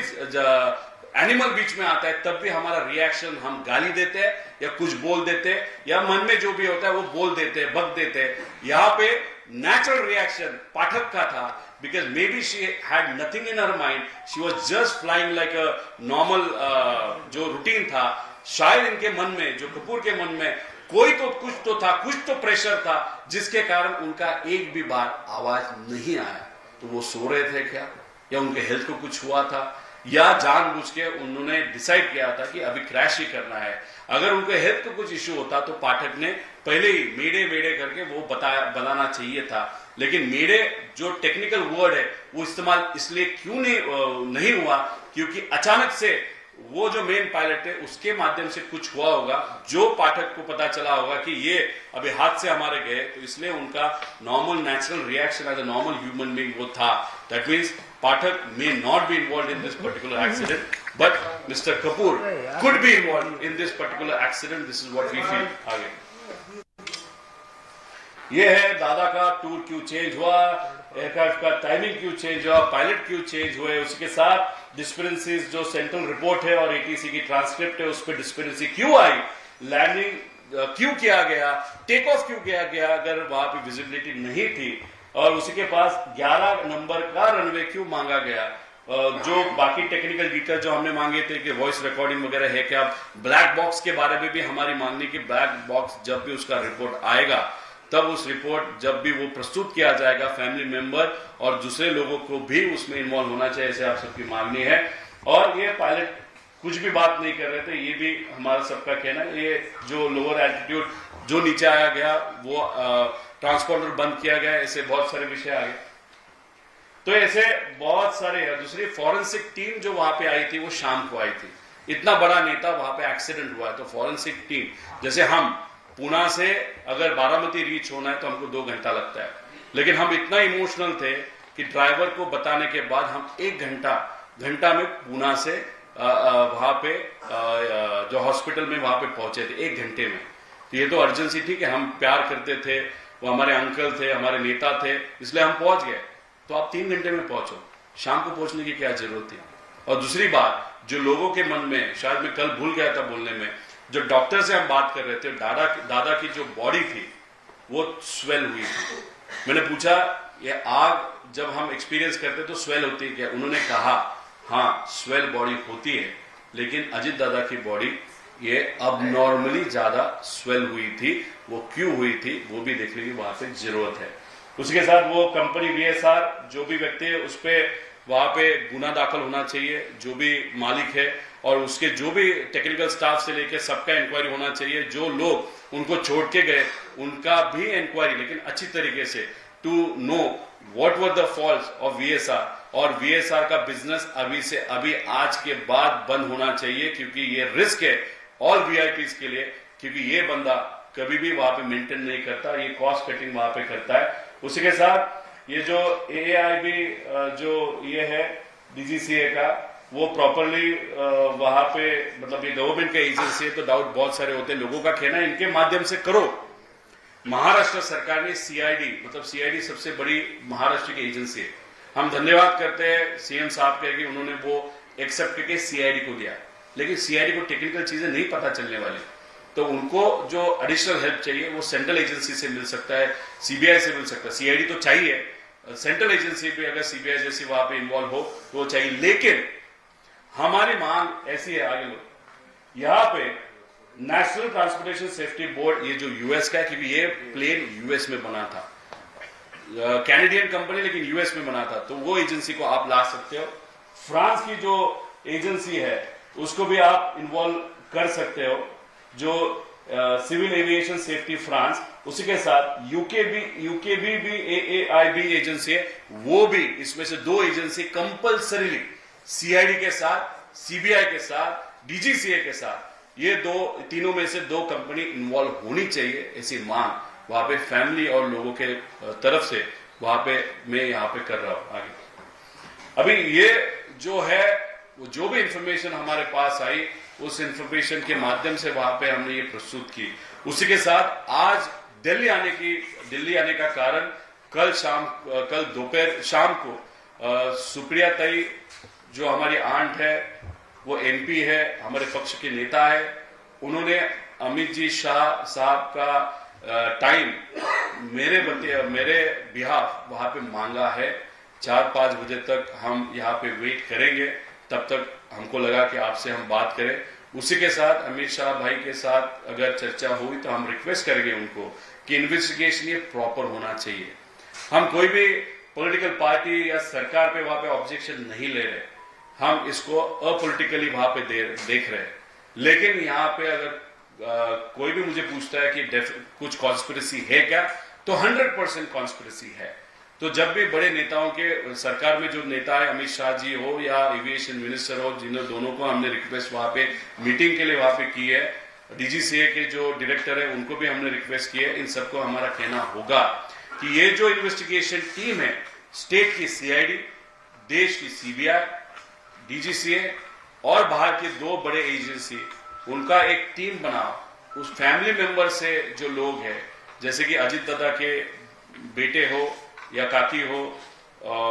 एनिमल बीच में आता है, तब भी हमारा रिएक्शन, हम गाली देते हैं या कुछ बोल देते हैं, या मन में जो भी होता है वो बोल देते हैं, बक देते हैं। यहाँ पे नेचुरल रिएक्शन पाठक का था, because maybe she had nothing in her mind, she was just flying like a normal जो रूटीन था। शायद इनके मन में, जो कपूर के मन में कोई तो कुछ तो था, कुछ तो प्रेशर था, जिसके कारण उनका एक भी बार आवाज नहीं आया। तो वो सो रहे थे क्या, या उनके हेल्थ को कुछ हुआ था, या जानबूझ के उन्होंने डिसाइड किया था कि अभी क्रैश ही करना है। अगर उनके हेल्थ को कुछ इश्यू होता तो पाठक ने पहले ही मेडे करके वो बताना चाहिए था। लेकिन मेडे जो टेक्निकल वर्ड है वो इस्तेमाल इसलिए क्यों नहीं हुआ, क्योंकि अचानक से वो जो मेन पायलट है उसके माध्यम से कुछ हुआ होगा, जो पाठक को पता चला होगा कि ये अभी हाथ से हमारे गए, तो इसलिए उनका normal natural reaction as a normal human being वो था। That means Pathak may not be involved in this particular accident, but Mr. Kapoor could be involved in this particular accident. This is what we feel. आगे ये है दादा का tour क्यों change हुआ, aircraft का टाइमिंग क्यों चेंज हुआ, पायलट क्यों चेंज हुए, उसके साथ डिस्पेरेंसीज जो सेंट्रल रिपोर्ट है और एटीसी की ट्रांसक्रिप्ट है उस पर डिस्पेरेंसी क्यों आई, लैंडिंग क्यों किया गया, टेक ऑफ क्यों किया गया अगर वहां पे विजिबिलिटी नहीं थी, और उसी के पास 11 नंबर का रनवे क्यों मांगा गया। जो बाकी टेक्निकल डिटेल जो हमने मांगे थे कि वॉइस रिकॉर्डिंग वगैरह है क्या, ब्लैक बॉक्स के बारे में भी हमारी मांगनी कि ब्लैक बॉक्स जब भी उसका रिपोर्ट आएगा तब उस रिपोर्ट जब भी वो प्रस्तुत किया जाएगा, फैमिली मेंबर और दूसरे लोगों को भी उसमें इन्वॉल्व होना चाहिए, ऐसे आप सबकी मांगनी है। और ये पायलट कुछ भी बात नहीं कर रहे थे, ये भी हमारा सबका कहना है। ये जो लोअर एल्टीट्यूड जो नीचे आया गया वो ट्रांसपॉन्डर बंद किया गया, ऐसे बहुत सारे विषय आ गए। तो ऐसे बहुत सारे, दूसरी फॉरेंसिक टीम जो वहां पे आई थी वो शाम को आई थी, इतना बड़ा नेता वहां पे एक्सीडेंट हुआ है, तो फॉरेंसिक टीम, जैसे हम पुणे से अगर बारामती रीच होना है तो हमको 2 घंटा लगता है, लेकिन हम इतना इमोशनल थे कि ड्राइवर को बताने के बाद हम 1 घंटा में पुणे से वहां पे जो हॉस्पिटल में वहां पे पहुंचे थे 1 घंटे में। तो ये तो अर्जेंसी थी कि हम प्यार करते थे, वो हमारे अंकल थे, हमारे नेता थे, इसलिए हम पहुंच गए। तो आप 3 घंटे में पहुंचो, शाम को पहुंचने की क्या जरूरत थी? और दूसरी बात, जो लोगों के मन में, शायद मैं कल भूल गया था बोलने में, जो डॉक्टर से हम बात कर रहे थे, दादा की जो बॉडी थी वो स्वेल हुई थी। मैंने पूछा ये आग जब हम एक्सपीरियंस करते तो स्वेल होती है क्या? उन्होंने कहा हाँ स्वेल बॉडी होती है, लेकिन अजीत दादा की बॉडी ये अब नॉर्मली ज्यादा स्वेल हुई थी। वो क्यों हुई थी वो भी देखने की वहां पे जरूरत है। उसके साथ वो कंपनी VSR जो भी व्यक्ति है उस पर वहां पे गुना दाखिल होना चाहिए, जो भी मालिक है, और उसके जो भी टेक्निकल स्टाफ से लेकर सबका इंक्वायरी होना चाहिए। जो लोग उनको छोड़ के गए उनका भी इंक्वायरी, लेकिन अच्छी तरीके से, to know what were the faults of VSR। और VSR का बिजनेस अभी से अभी आज के बाद बंद होना चाहिए, क्योंकि ये रिस्क है ऑल VIPs के लिए, क्योंकि ये बंदा कभी भी वहां पे मेंटेन नहीं करता, ये कॉस्ट कटिंग वहां पे करता है। उसी के साथ ये जो AAIB जो ये है DGCA का, वो प्रॉपरली वहां पे, मतलब ये गवर्नमेंट का एजेंसी है तो डाउट बहुत सारे होते हैं, लोगों का कहना है इनके माध्यम से करो। महाराष्ट्र सरकार ने CID, मतलब CID सबसे बड़ी महाराष्ट्र की एजेंसी है, हम धन्यवाद करते हैं CM साहब के कि उन्होंने वो एक्सेप्ट करके CID को दिया, लेकिन CID को टेक्निकल चीजें नहीं पता चलने वाली, तो उनको जो एडिशनल हेल्प चाहिए वो सेंट्रल एजेंसी से मिल सकता है, CBI से मिल सकता है। CID तो चाहिए, सेंट्रल एजेंसी पे अगर CBI जैसी वहां पे इन्वॉल्व हो तो वो चाहिए। लेकिन हमारी मांग ऐसी है, आगे लोग यहाँ पे नेशनल ट्रांसपोर्टेशन सेफ्टी बोर्ड, ये जो US का है, क्योंकि ये प्लेन US में बना था, कैनेडियन कंपनी लेकिन US में बना था, तो वो एजेंसी को आप ला सकते हो। फ्रांस की जो एजेंसी है उसको भी आप इन्वॉल्व कर सकते हो, जो सिविल एविएशन सेफ्टी फ्रांस। उसी के साथ यूके भी AAIB एजेंसी है, वो भी, इसमें से 2 एजेंसी कंपल्सरीली CID के साथ, CBI के साथ, DGCA के साथ, ये तीनों में से 2 कंपनी इन्वॉल्व होनी चाहिए, ऐसी मांग वहां पे फैमिली और लोगों के तरफ से वहां पे मैं यहाँ पे कर रहा हूं। आगे अभी ये जो है, वो जो भी इंफॉर्मेशन हमारे पास आई उस इंफॉर्मेशन के माध्यम से वहां पे हमने ये प्रस्तुत की। उसी के साथ आज दिल्ली आने का कारण, कल दोपहर शाम को सुप्रिया ताई जो हमारी आंट है, वो MP है, हमारे पक्ष के नेता है, उन्होंने अमित जी शाह साहब का टाइम मेरे बिहाफ वहां पे मांगा है। 4-5 बजे तक हम यहाँ पे वेट करेंगे, तब तक हमको लगा कि आपसे हम बात करें। उसी के साथ अमित शाह भाई के साथ अगर चर्चा हुई तो हम रिक्वेस्ट करेंगे उनको कि इन्वेस्टिगेशन ये प्रॉपर होना चाहिए। हम कोई भी पॉलिटिकल पार्टी या सरकार पे वहां पे ऑब्जेक्शन नहीं ले रहे, हम इसको अपोलिटिकली वहां पे देख रहे हैं। लेकिन यहाँ पे अगर कोई भी मुझे पूछता है कि कुछ कॉन्स्पिरेसी है क्या, तो 100% कॉन्स्पिरेसी है। तो जब भी बड़े नेताओं के, सरकार में जो नेता है, अमित शाह जी हो या एविएशन मिनिस्टर हो, जिन्होंने दोनों को हमने रिक्वेस्ट वहां पे मीटिंग के लिए वहां पे की है, DGCA के जो डायरेक्टर है उनको भी हमने रिक्वेस्ट की है। इन सबको हमारा कहना होगा कि ये जो इन्वेस्टिगेशन टीम है, स्टेट की CID, देश की CBI, DGCA और बाहर के 2 बड़े एजेंसी, उनका एक टीम बनाओ। उस फैमिली मेंबर से जो लोग हैं, जैसे कि अजीत दादा के बेटे हो या काकी हो,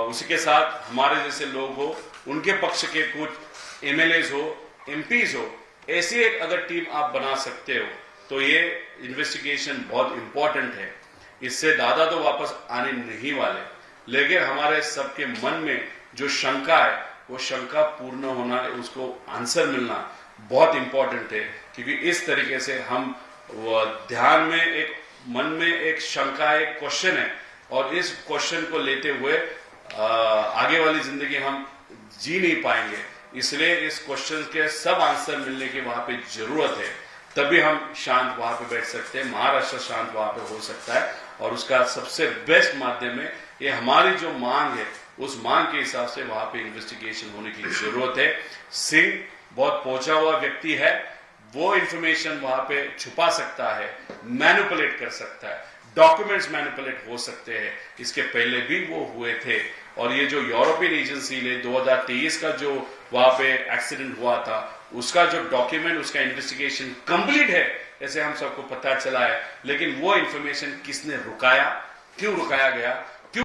उसी के साथ हमारे जैसे लोग हो, उनके पक्ष के कुछ MLAs हो, MPs हो, ऐसी एक अगर टीम आप बना सकते हो तो ये इन्वेस्टिगेशन बहुत इंपॉर्टेंट है। इससे दादा तो वापस आने नहीं वाले, लेकिन हमारे सबके मन में जो शंका है वो शंका पूर्ण होना, उसको आंसर मिलना बहुत इंपॉर्टेंट है। क्योंकि इस तरीके से हम ध्यान में, एक मन में एक शंका, एक क्वेश्चन है, और इस क्वेश्चन को लेते हुए आगे वाली जिंदगी हम जी नहीं पाएंगे। इसलिए इस क्वेश्चन के सब आंसर मिलने की वहां पे जरूरत है, तभी हम शांत वहां पे बैठ सकते हैं, महाराष्ट्र शांत वहां पे हो सकता है। और उसका सबसे बेस्ट माध्यम है ये हमारी जो मांग है, उस मांग के हिसाब से वहां पे इन्वेस्टिगेशन होने की जरूरत है। सिंह बहुत पहुंचा हुआ व्यक्ति है, वो इंफॉर्मेशन वहां पे छुपा सकता है, मैनिपुलेट कर सकता है, डॉक्यूमेंट्स मैनिपुलेट हो सकते हैं। इसके पहले भी वो हुए थे। और ये जो यूरोपियन एजेंसी ने 2023 का जो वहां पे एक्सीडेंट हुआ था, उसका जो डॉक्यूमेंट, उसका इन्वेस्टिगेशन कंप्लीट है, ऐसे हम सबको पता चला है। लेकिन वो इंफॉर्मेशन किसने रुकाया, क्यों रुकाया गया, क्यों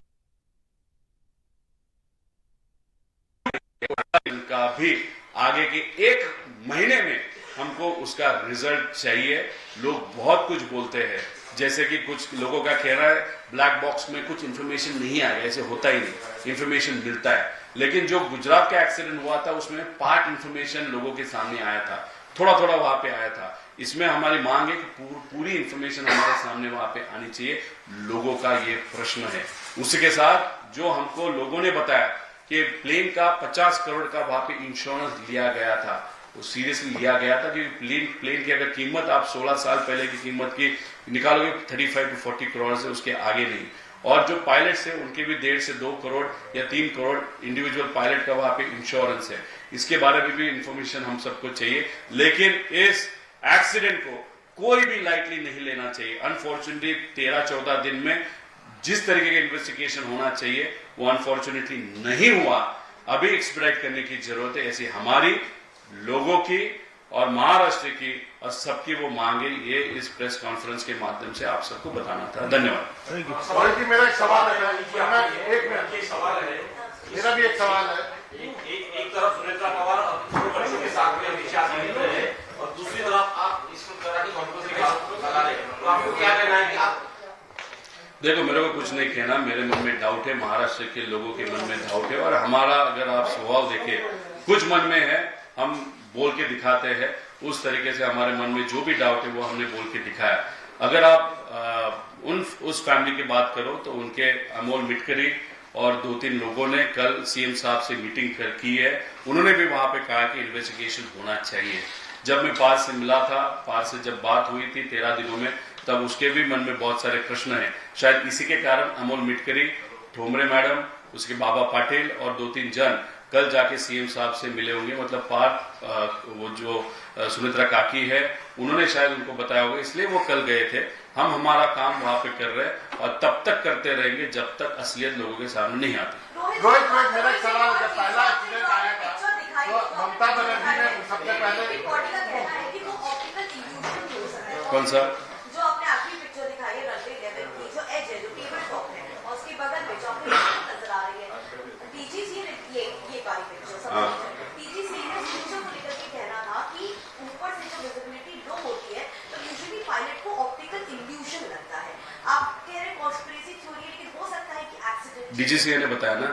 का भी आगे के 1 महीने में हमको उसका रिजल्ट चाहिए। लोग बहुत कुछ बोलते हैं, जैसे कि कुछ लोगों का कहना है ब्लैक बॉक्स में कुछ इंफॉर्मेशन नहीं आया, ऐसे होता ही नहीं, इंफॉर्मेशन मिलता है। लेकिन जो गुजरात का एक्सीडेंट हुआ था उसमें पार्ट इंफॉर्मेशन लोगों के सामने आया था, थोड़ा थोड़ा वहां पे आया था। इसमें हमारी मांग है कि पूरी इंफॉर्मेशन हमारे सामने वहां पे आनी चाहिए। लोगों का ये प्रश्न है। उसके साथ जो हमको लोगों ने बताया कि प्लेन का 50 करोड़ का वहां पे इंश्योरेंस लिया गया था, वो सीरियसली लिया गया था कि प्लेन की अगर कीमत आप 16 साल पहले की कीमत की निकालोगे 35 to 40 करोड़ से उसके आगे नहीं। और जो पायलट्स है उनके भी 1.5 से 2 करोड़ या 3 करोड़ इंडिविजुअल पायलट का वहां पे इंश्योरेंस है। इसके बारे में भी इंफॉर्मेशन हम सबको चाहिए। लेकिन इस एक्सीडेंट को कोई भी लाइटली नहीं लेना चाहिए। अनफॉर्चुनेटली 13-14 दिन में जिस तरीके का इन्वेस्टिगेशन होना चाहिए वो अनफॉर्चुनेटली नहीं हुआ। अभी एक्सपेडाइट करने की जरूरत है। ऐसी हमारी, लोगों की और महाराष्ट्र की और सबकी वो मांगे, ये इस प्रेस कॉन्फ्रेंस के माध्यम से आप सबको बताना था। धन्यवाद। मेरा एक सवाल है, मेरा भी एक सवाल है। एक तरफ सुनेत्रा पवार के साथ में नीचे आते हैं और दूसरी तरफ आप इस तरह की कंट्रोवर्सी की बात लगा रहे हैं, तो आपको क्या कहना है कि आप? देखो, मेरे को कुछ नहीं कहना। मेरे मन में डाउट है, महाराष्ट्र के लोगों के मन में डाउट है, और हमारा अगर आप स्वभाव देखें, कुछ मन में है हम बोल के दिखाते हैं। उस तरीके से हमारे मन में जो भी डाउट है वो हमने बोल के दिखाया। अगर आप उस फैमिली की बात करो तो उनके अमोल मिटकरी और 2-3 लोगों ने कल सीएम साहब से मीटिंग की है। उन्होंने भी वहां पे कहा कि इन्वेस्टिगेशन होना चाहिए। जब मैं पार से मिला था, पार से जब बात हुई थी 13 दिनों में, तब उसके भी मन में बहुत सारे प्रश्न हैं। शायद इसी के कारण अमोल मिटकरी, ठोमरे मैडम, उसके बाबा पाटिल और 2-3 जन कल जाके सीएम साहब से मिले होंगे। मतलब पार वो जो सुनेत्रा काकी है, उन्होंने शायद उनको बताया होगा, इसलिए वो कल गए थे। हम हमारा काम वहां पे कर रहे हैं और तब तक करते रहेंगे जब तक असलियत लोगों के सामने नहीं आती। रोहित, मेरा एक सवाल है। जब पहला एक्सीडेंट आया था तो ममता बनर्जी ने सबसे पहले कौन सा जो आपने आखिरी पिक्चर दिखाई है रनवे 11 की, जो एज है, जो टेबल टॉप है, और उसके बगल में जो आपने नजर आ रही है, डीजीसी ने ये वाली पिक्चर, डीजीसी ने फ्यूचर को लेकर के कहना था कि ऊपर से जो विजिबिलिटी लो होती है तो यूजुअली पायलट को ऑप्टिकल इल्यूजन लगता है। आप कह रहे हैं कॉन्स्पिरेसी थ्योरी है, लेकिन हो सकता है कि एक्सीडेंट। डीजीसी ने बताया ना,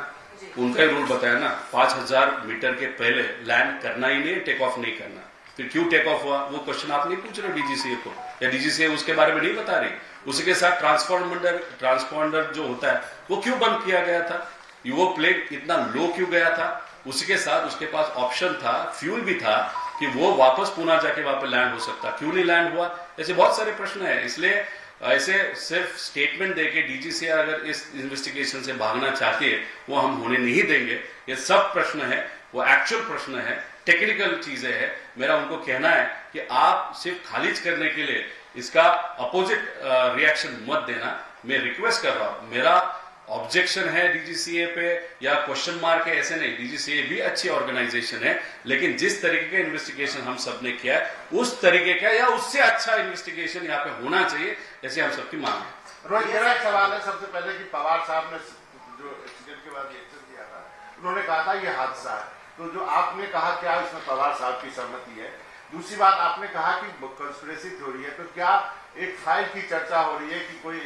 उनका ही रूल बताया ना, 5000 मीटर के पहले लैंड करना ही नहीं, टेक ऑफ नहीं करना। फिर क्यों टेक ऑफ हुआ वो क्वेश्चन आप नहीं पूछ रहे डीजीसी को, या डीजीसी उसके बारे में नहीं बता रही। उसके साथ ट्रांसपॉन्डर जो होता है वो क्यों बंद किया गया था, वो प्लेन इतना लो क्यों गया था। उसके साथ उसके पास ऑप्शन था, फ्यूल भी था कि वो वापस पुणे जाके वहां पे लैंड हो सकता, क्यों नहीं लैंड हुआ। ऐसे बहुत सारे प्रश्न है। इसलिए ऐसे सिर्फ स्टेटमेंट देके डीजीसी अगर इस इन्वेस्टिगेशन से भागना चाहती है वो हम होने नहीं देंगे। ये सब प्रश्न है, वो एक्चुअल प्रश्न है, टेक्निकल चीजें है। मेरा उनको कहना है कि आप सिर्फ खारिज करने के लिए इसका अपोजिट रिएक्शन मत देना। मैं रिक्वेस्ट कर रहा हूं, मेरा ऑब्जेक्शन है डीजीसीए पे या क्वेश्चन मार्क है, ऐसे नहीं। डीजीसीए भी अच्छी ऑर्गेनाइजेशन है, लेकिन जिस तरीके का इन्वेस्टिगेशन हम सबने किया है उस तरीके का या उससे अच्छा इन्वेस्टिगेशन यहाँ पे होना चाहिए, ऐसे हम सबकी मांग है। रोहित, मेरा एक सवाल है सबसे पहले कि पवार साहब ने जो एक्सीडेंट के बाद रिएक्शन दिया था, उन्होंने कहा था ये हादसा है, तो जो आपने कहा क्या इसमें पवार साहब की सहमति है? दूसरी बात, आपने कहा कि कंस्पिरेसी थ्योरी है, तो क्या एक फाइल की चर्चा हो रही है कि कोई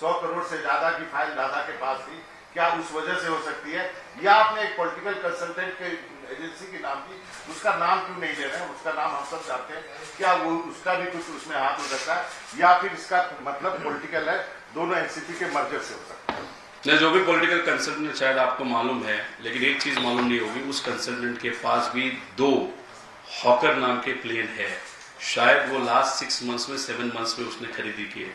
100 करोड़ से ज्यादा की फाइल दादा के पास थी, क्या उस वजह से हो सकती है? या आपने एक पॉलिटिकल कंसल्टेंट के एजेंसी के नाम की, उसका नाम क्यों नहीं ले रहे हैं? उसका नाम हम सब जानते हैं, क्या वो उसका भी कुछ उसमें हाथ हो सकता है, या फिर इसका मतलब पॉलिटिकल है, दोनों एनसीपी के मर्जर से हो सकता है? नहीं, जो भी पॉलिटिकल कंसल्टेंट शायद आपको मालूम है, लेकिन एक चीज मालूम नहीं होगी, उस कंसल्टेंट के पास भी 2 हॉकर नाम के प्लेन है। शायद वो लास्ट 6 मंथ्स में 7 मंथ्स में उसने खरीदी की है।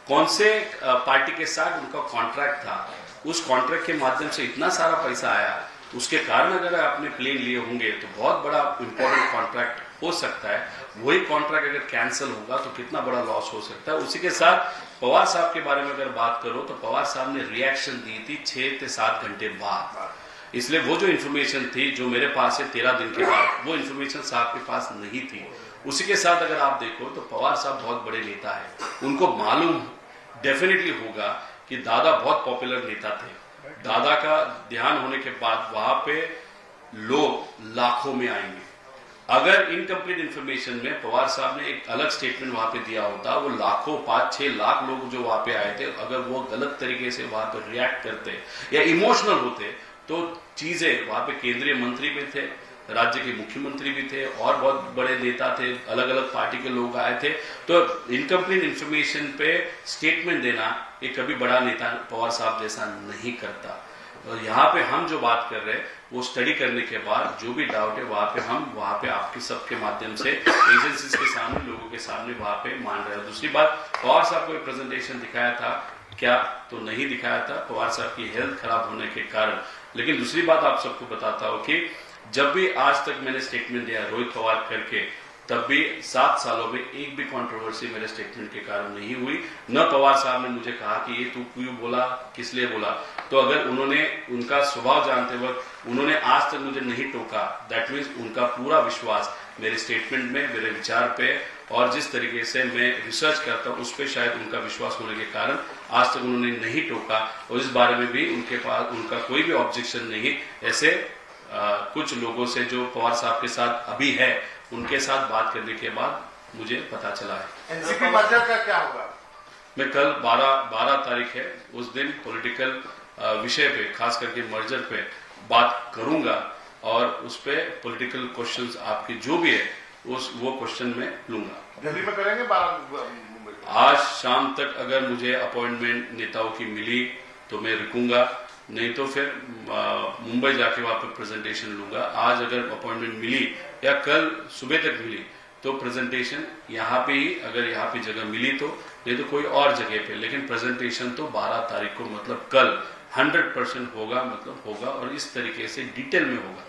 कौन से पार्टी के साथ उनका कॉन्ट्रैक्ट था, उस कॉन्ट्रैक्ट के माध्यम से इतना सारा पैसा आया उसके कारण अगर आपने प्लेन लिए होंगे तो बहुत बड़ा इंपॉर्टेंट कॉन्ट्रैक्ट हो सकता है। वही कॉन्ट्रैक्ट अगर कैंसिल होगा तो कितना बड़ा लॉस हो सकता है। उसी के साथ पवार साहब के बारे में अगर बात करो तो पवार साहब ने रिएक्शन दी थी 6 से 7 घंटे बाद, इसलिए वो जो इन्फॉर्मेशन थी जो मेरे पास है 13 दिन के बाद, वो इन्फॉर्मेशन साहब के पास नहीं थी। उसी के साथ अगर आप देखो तो पवार साहब बहुत बड़े नेता है, उनको मालूम डेफिनेटली होगा कि दादा बहुत पॉपुलर नेता थे। दादा का ध्यान होने के बाद वहां पे लोग लाखों में आएंगे। अगर इनकम्प्लीट इंफॉर्मेशन में पवार साहब ने एक अलग स्टेटमेंट वहां पे दिया होता, वो लाखों 5-6 लाख लोग जो वहां पे आए थे, अगर वो गलत तरीके से वहां पे रिएक्ट करते या इमोशनल होते तो चीजें वहां पे केंद्रीय मंत्री भी थे, राज्य के मुख्यमंत्री भी थे और बहुत बड़े नेता थे, अलग अलग पार्टी के लोग आए थे। तो इनकम्प्लीट इंफॉर्मेशन पे स्टेटमेंट देना ये कभी बड़ा नेता पवार साहब जैसा नहीं करता। और यहाँ पे हम जो बात कर रहे हैं वो स्टडी करने के बाद जो भी डाउट है वहाँ पे आपके सबके माध्यम से एजेंसीज के सामने, लोगों के सामने वहाँ पे मान रहे हैं। दूसरी बात, पवार साहब को एक प्रेजेंटेशन दिखाया था क्या? तो नहीं दिखाया था, पवार साहब की हेल्थ खराब होने के कारण। लेकिन दूसरी बात आप सबको बताता हूँ कि जब भी आज तक मैंने स्टेटमेंट दिया रोहित पवार करके, तब भी 7 सालों में एक भी कंट्रोवर्सी मेरे स्टेटमेंट के कारण नहीं हुई। न पवार साहब ने मुझे कहा कि ये तू क्यों बोला, किस लिए बोला। तो अगर उन्होंने उनका स्वभाव जानते वक्त उन्होंने आज तक मुझे नहीं टोका, दैट मीन्स उनका पूरा विश्वास मेरे स्टेटमेंट में, मेरे विचार पे और जिस तरीके से मैं रिसर्च करता हूँ उस पर शायद उनका विश्वास होने के कारण आज तक उन्होंने नहीं टोका। और इस बारे में भी उनके पास उनका कोई भी ऑब्जेक्शन नहीं। ऐसे कुछ लोगों से जो पवार साहब के साथ अभी है, उनके साथ बात करने के बाद मुझे पता चला है। एनसीपी मर्जर का क्या होगा? मैं कल 12 तारीख है, उस दिन पॉलिटिकल विषय पे, खास करके मर्जर पे बात करूंगा और उस पे पॉलिटिकल क्वेश्चंस आपके जो भी है वो क्वेश्चन में लूंगा। दिल्ली में करेंगे, मुंबई? आज शाम तक अगर मुझे अपॉइंटमेंट नेताओं की मिली तो मैं रुकूंगा, नहीं तो फिर मुंबई जाके वहां पर प्रेजेंटेशन लूंगा। आज अगर अपॉइंटमेंट मिली या कल सुबह तक मिली तो प्रेजेंटेशन यहाँ पे ही, अगर यहाँ पे जगह मिली तो, नहीं तो कोई और जगह पे। लेकिन प्रेजेंटेशन तो 12 तारीख को मतलब कल 100% होगा, मतलब होगा और इस तरीके से डिटेल में होगा।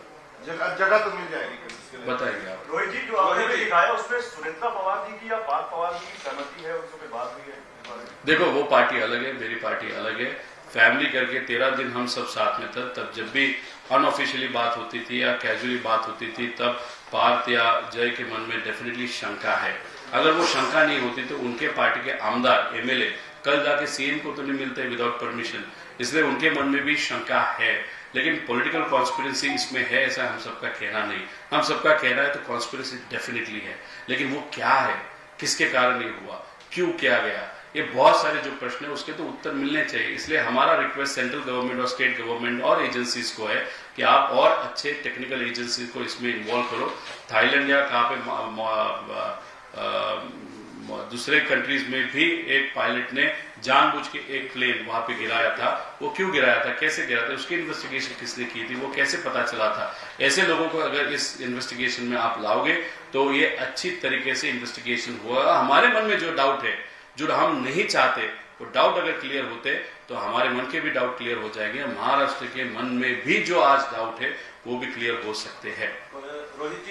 जगह तो मिल जाएगी, बताएंगे आप। रोहित जी, जो आपने दिखाया उसमें सुरेंद्र पवार जी की या पार्थ पवार जी की सहमति है, उनसे कोई बात हुई है? देखो, वो पार्टी अलग है, मेरी पार्टी अलग है। फैमिली करके 13 दिन हम सब साथ में थे, तब जब भी अनऑफिशियली बात होती थी या कैजुअली बात होती थी तब पार्थ या जय के मन में डेफिनेटली शंका है। अगर वो शंका नहीं होती तो उनके पार्टी के आमदार एमएलए कल जाके सीएम को तो नहीं मिलते विदाउट परमिशन, इसलिए उनके मन में भी शंका है। लेकिन पॉलिटिकल कॉन्स्पिरेसी इसमें है ऐसा हम सबका कहना नहीं। हम सबका कहना है तो कॉन्स्पिरेसी डेफिनेटली है, लेकिन वो क्या है, किसके कारण ये हुआ, क्यों किया गया, ये बहुत सारे जो प्रश्न है उसके तो उत्तर मिलने चाहिए। इसलिए हमारा रिक्वेस्ट सेंट्रल गवर्नमेंट और स्टेट गवर्नमेंट और एजेंसीज को है कि आप और अच्छे टेक्निकल एजेंसीज को इसमें इन्वॉल्व करो। थाईलैंड या कहाँ पे दूसरे कंट्रीज में भी एक पायलट ने जानबूझ के एक प्लेन वहां पे गिराया था। वो क्यों गिराया था, कैसे गिराया था, उसकी इन्वेस्टिगेशन किसने की थी, वो कैसे पता चला था। ऐसे लोगों को अगर इस इन्वेस्टिगेशन में आप लाओगे तो ये अच्छी तरीके से इन्वेस्टिगेशन हुआ। हमारे मन में जो डाउट है, जो हम नहीं चाहते, वो डाउट अगर क्लियर होते तो हमारे मन के भी डाउट क्लियर हो जाएंगे। महाराष्ट्र के मन में भी जो आज डाउट है वो भी क्लियर हो सकते हैं। रोहित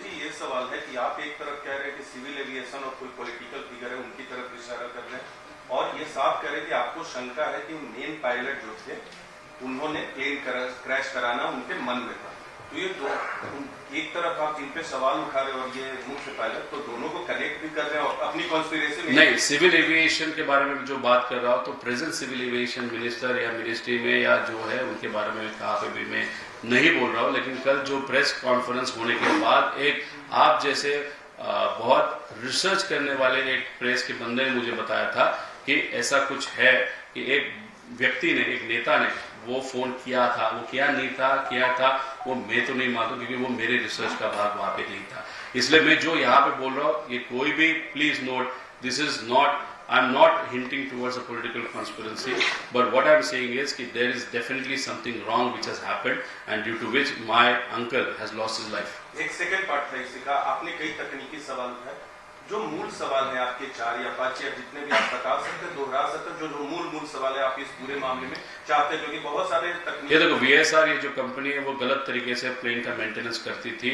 जी, ये सवाल है कि आप एक तरफ कह रहे हैं कि सिविल एविएशन और कोई पॉलिटिकल फिगर है उनकी तरफ इशारा कर रहे हैं और ये साफ कह रहे हैं कि आपको शंका है कि मेन पायलट जो थे उन्होंने प्लेन क्रैश कराना उनके मन में था। तो ये दो, एक तरफ आप जिन पे सवाल उठा रहे हो और ये मुख्य पायलट, तो दोनों को कनेक्ट भी कर रहे हैं और अपनी कॉन्स्पिरेसी में। नहीं, सिविल एविएशन के बारे में जो बात कर रहा हूँ तो प्रेजेंट सिविल एविएशन मिनिस्टर या मिनिस्ट्री में या जो है उनके बारे में कहाँ पे भी मैं नहीं बोल रहा हूँ। लेकिन कल जो प्रेस कॉन्फ्रेंस होने के बाद एक आप जैसे बहुत रिसर्च करने वाले एक प्रेस के बंदे ने मुझे बताया था कि ऐसा कुछ है कि एक व्यक्ति ने, एक नेता ने वो फोन किया था। वो किया नहीं था, किया था वो मैं तो नहीं मानता क्योंकि वो मेरे रिसर्च का भाग वहां पे नहीं था। इसलिए मैं जो यहाँ पे बोल रहा हूँ, ये कोई भी please note, this is not, I am not hinting towards a political conspiracy, but what I am saying is कि there is definitely something wrong which has happened and due to which my uncle has lost his life. एक second part था इसी का, आपने कई तकनीकी सवाल उठाए। जो मूल सवाल है आपके 4 या 5 या जितने भी आप बता सकते दोहरा सकते जो जो मूल सवाल है आप इस पूरे मामले में चाहते हैं, क्योंकि बहुत सारे ये देखो VSR ये जो कंपनी है वो गलत तरीके से प्लेन का मेंटेनेंस करती थी,